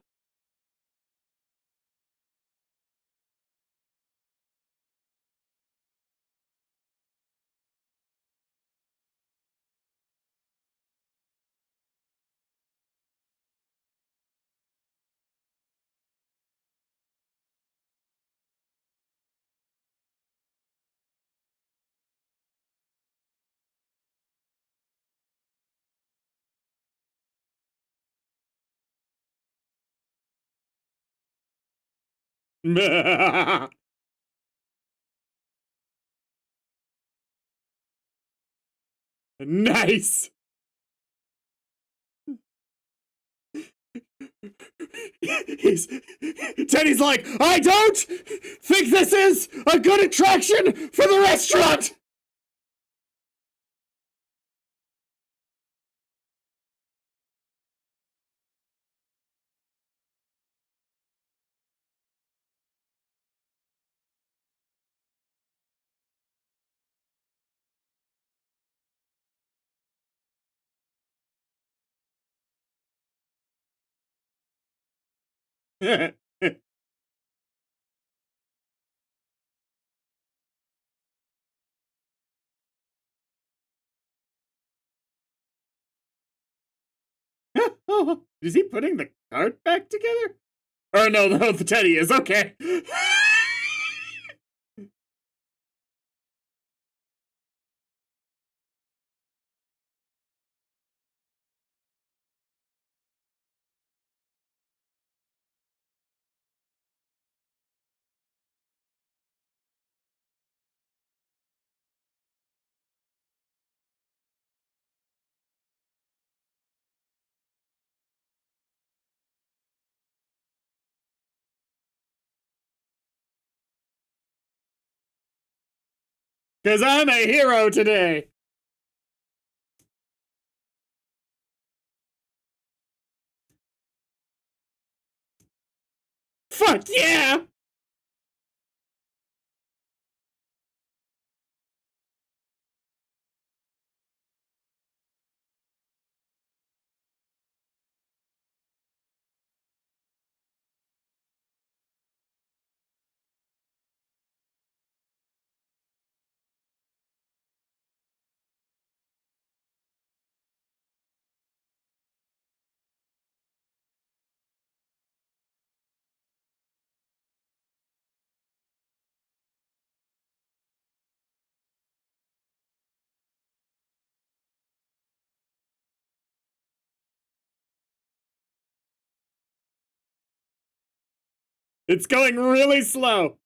Nice. He's Teddy's like, I don't think this is a good attraction for the restaurant. Is he putting the cart back together? Oh no, no, the Teddy is okay. Because I'm a hero today. Fuck yeah! It's going really slow.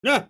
Yeah.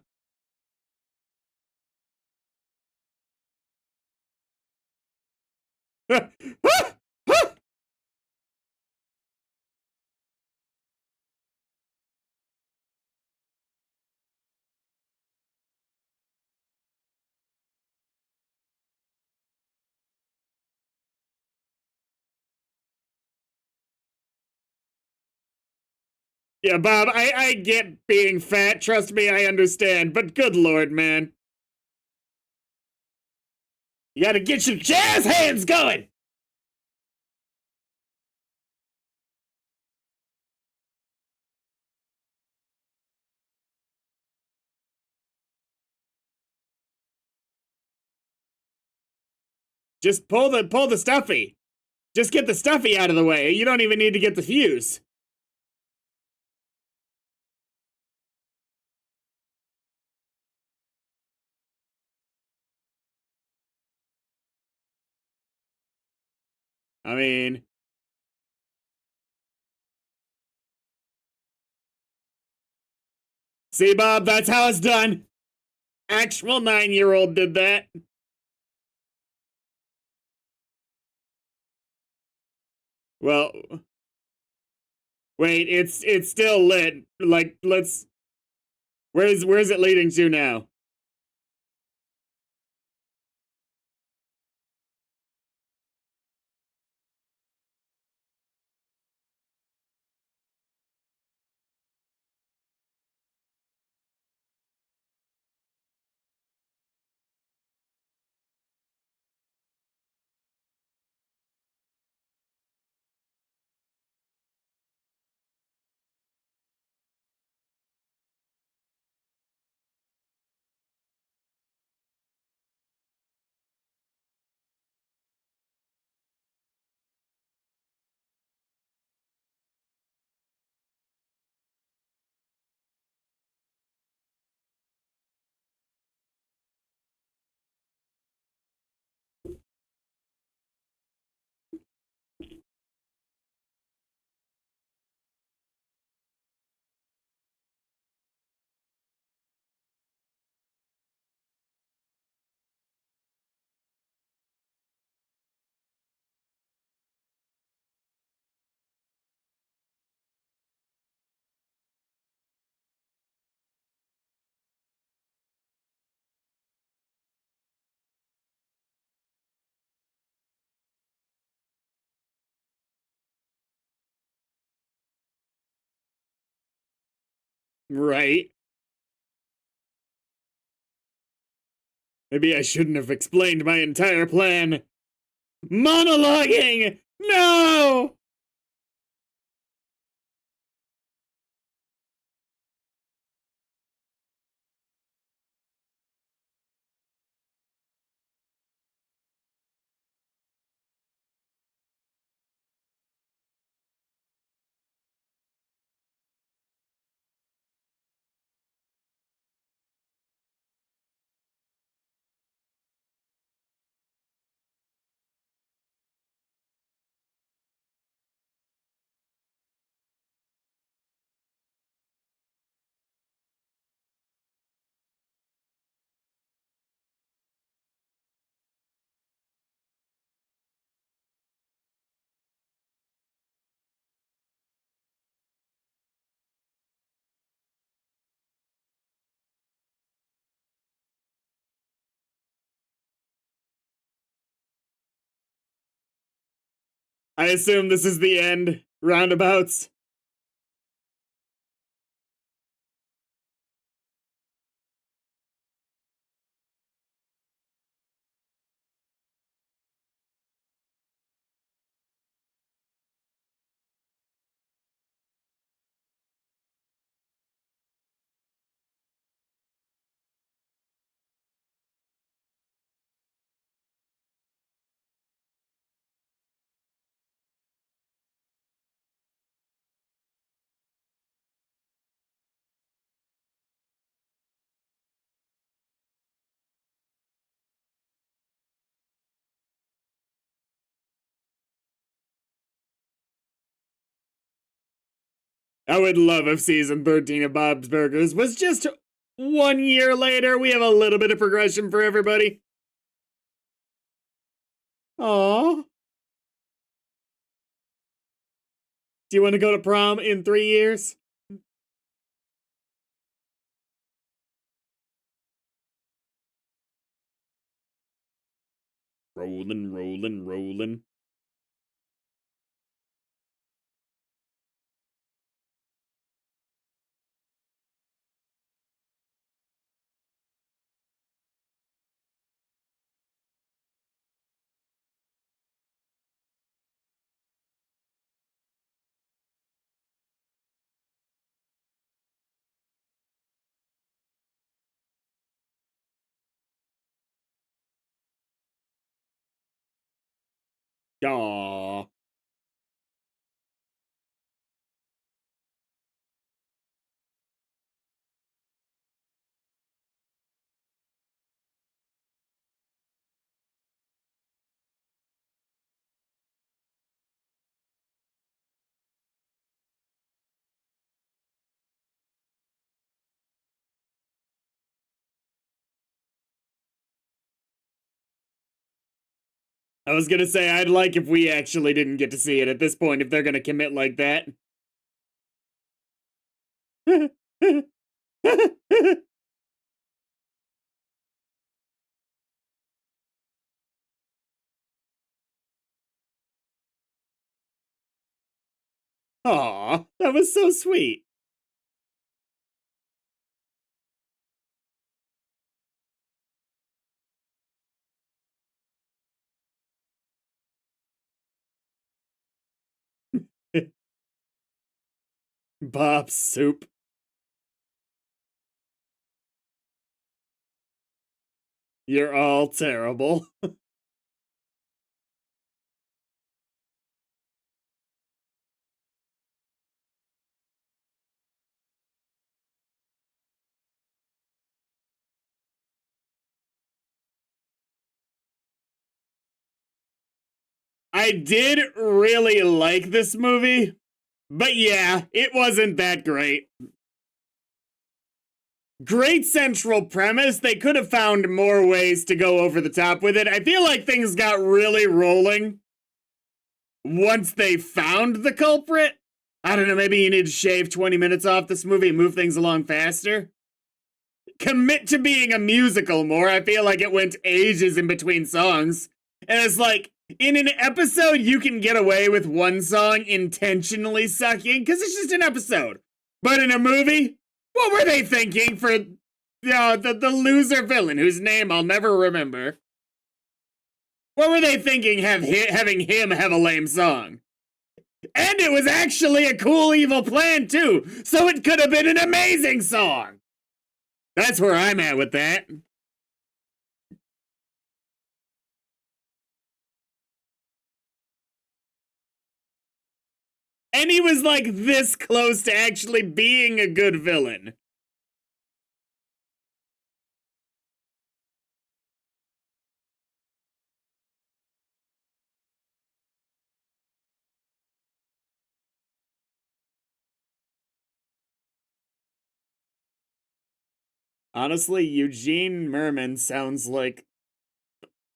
Yeah, Bob, I get being fat. Trust me, I understand. But good lord, man. You gotta get your jazz hands going! Just pull the stuffy. Just get the stuffy out of the way. You don't even need to get the fuse. I mean, see, Bob, that's how it's done. Actual 9-year-old did that. Well, wait, it's still lit. Like, let's Where's it leading to now? Right. Maybe I shouldn't have explained my entire plan. Monologuing! No! I assume this is the end. Roundabouts. I would love if season 13 of Bob's Burgers was just 1 year later. We have a little bit of progression for everybody. Aww. Do you want to go to prom in 3 years? Rolling, rolling, rolling. Aww. I was gonna say, I'd like if we actually didn't get to see it at this point if they're gonna commit like that. Aw, that was so sweet. Bob Soup. You're all terrible. I did really like this movie, but yeah, it wasn't that great. Great central premise. They could have found more ways to go over the top with it. I feel like things got really rolling once they found the culprit. I don't know, maybe you need to shave 20 minutes off this movie and move things along faster. Commit to being a musical more. I feel like it went ages in between songs. And it's like, in an episode, you can get away with one song intentionally sucking because it's just an episode. But in a movie, what were they thinking for the loser villain whose name I'll never remember? What were they thinking having him have a lame song? And it was actually a cool evil plan too, so it could have been an amazing song. That's where I'm at with that. And he was like this close to actually being a good villain. Honestly, Eugene Merman sounds like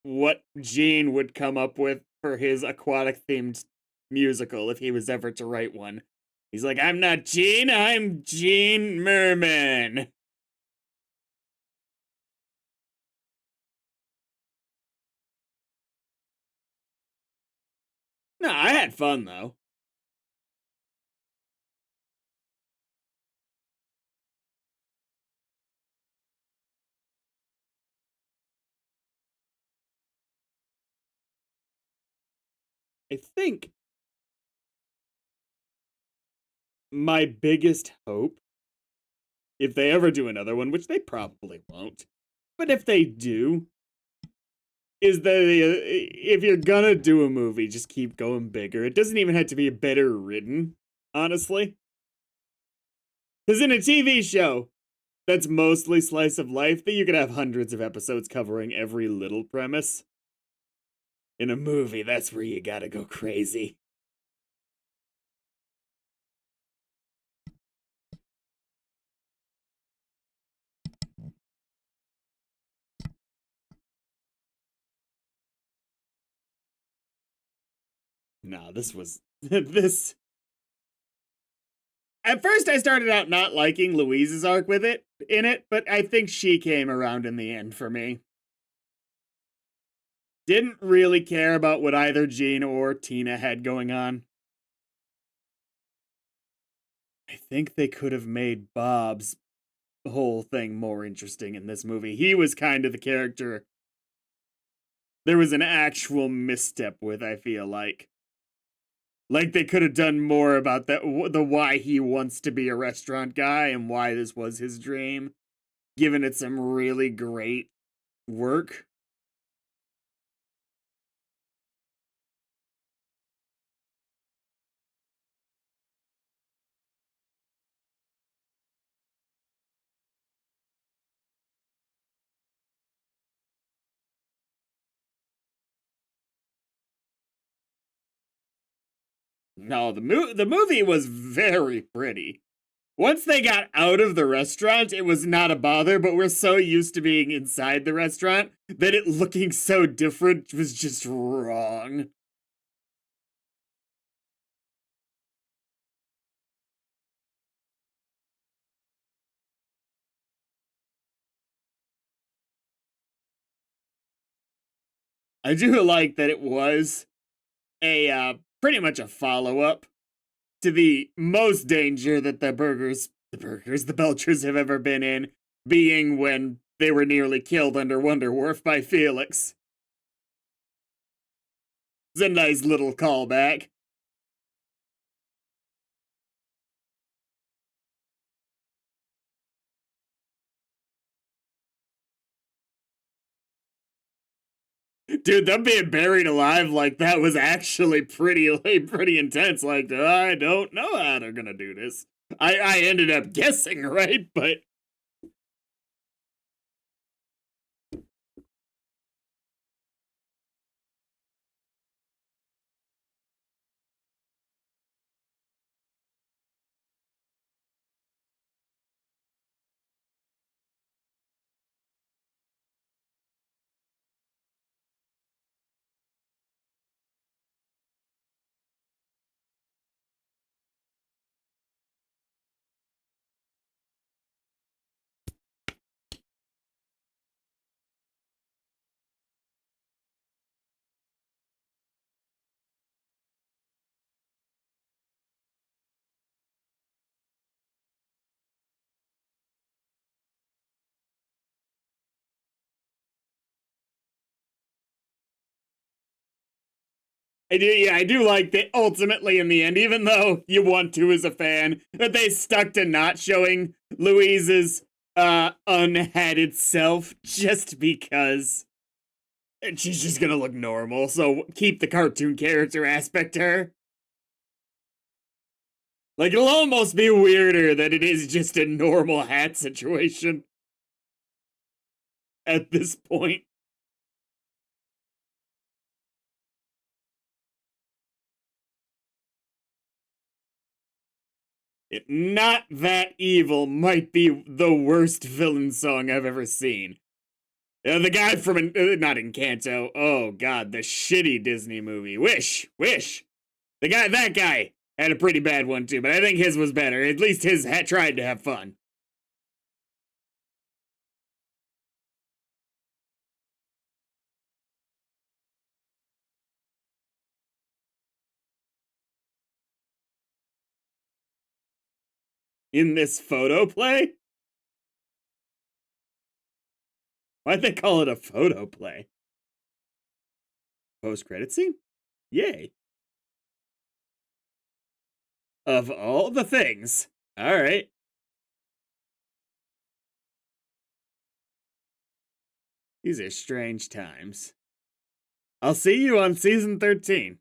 what Gene would come up with for his aquatic themed musical if he was ever to write one. He's like, I'm not Gene, I'm Gene Merman. No, I had fun though. I think my biggest hope, if they ever do another one, which they probably won't, but if they do, is that if you're gonna do a movie, just keep going bigger. It doesn't even have to be better written, honestly. Because in a TV show that's mostly slice of life, that you could have hundreds of episodes covering every little premise. In a movie, that's where you gotta go crazy. Nah, this was this. At first, I started out not liking Louise's arc with it in it, but I think she came around in the end for me. Didn't really care about what either Jean or Tina had going on. I think they could have made Bob's whole thing more interesting in this movie. He was kind of the character there was an actual misstep with, I feel like. Like they could have done more about the why he wants to be a restaurant guy and why this was his dream, given it some really great work. No, the movie was very pretty. Once they got out of the restaurant, it was not a bother, but we're so used to being inside the restaurant that it looking so different was just wrong. I do like that it was a pretty much a follow-up to the most danger that the Belchers have ever been in, being when they were nearly killed under Wonder Wharf by Felix. It's a nice little callback. Dude, them being buried alive like that was actually pretty intense. Like, I don't know how they're gonna do this. I ended up guessing right, but I do like that ultimately in the end, even though you want to as a fan, that they stuck to not showing Louise's unhatted self just because. And she's just gonna look normal, so keep the cartoon character aspect to her. Like, it'll almost be weirder that it is just a normal hat situation at this point. Not That Evil might be the worst villain song I've ever seen. The guy from, not Encanto, oh god, the shitty Disney movie, Wish. That guy had a pretty bad one too, but I think his was better. At least his had tried to have fun. In this photo play? Why'd they call it a photo play? Post-credit scene? Yay. Of all the things. Alright. These are strange times. I'll see you on season 13.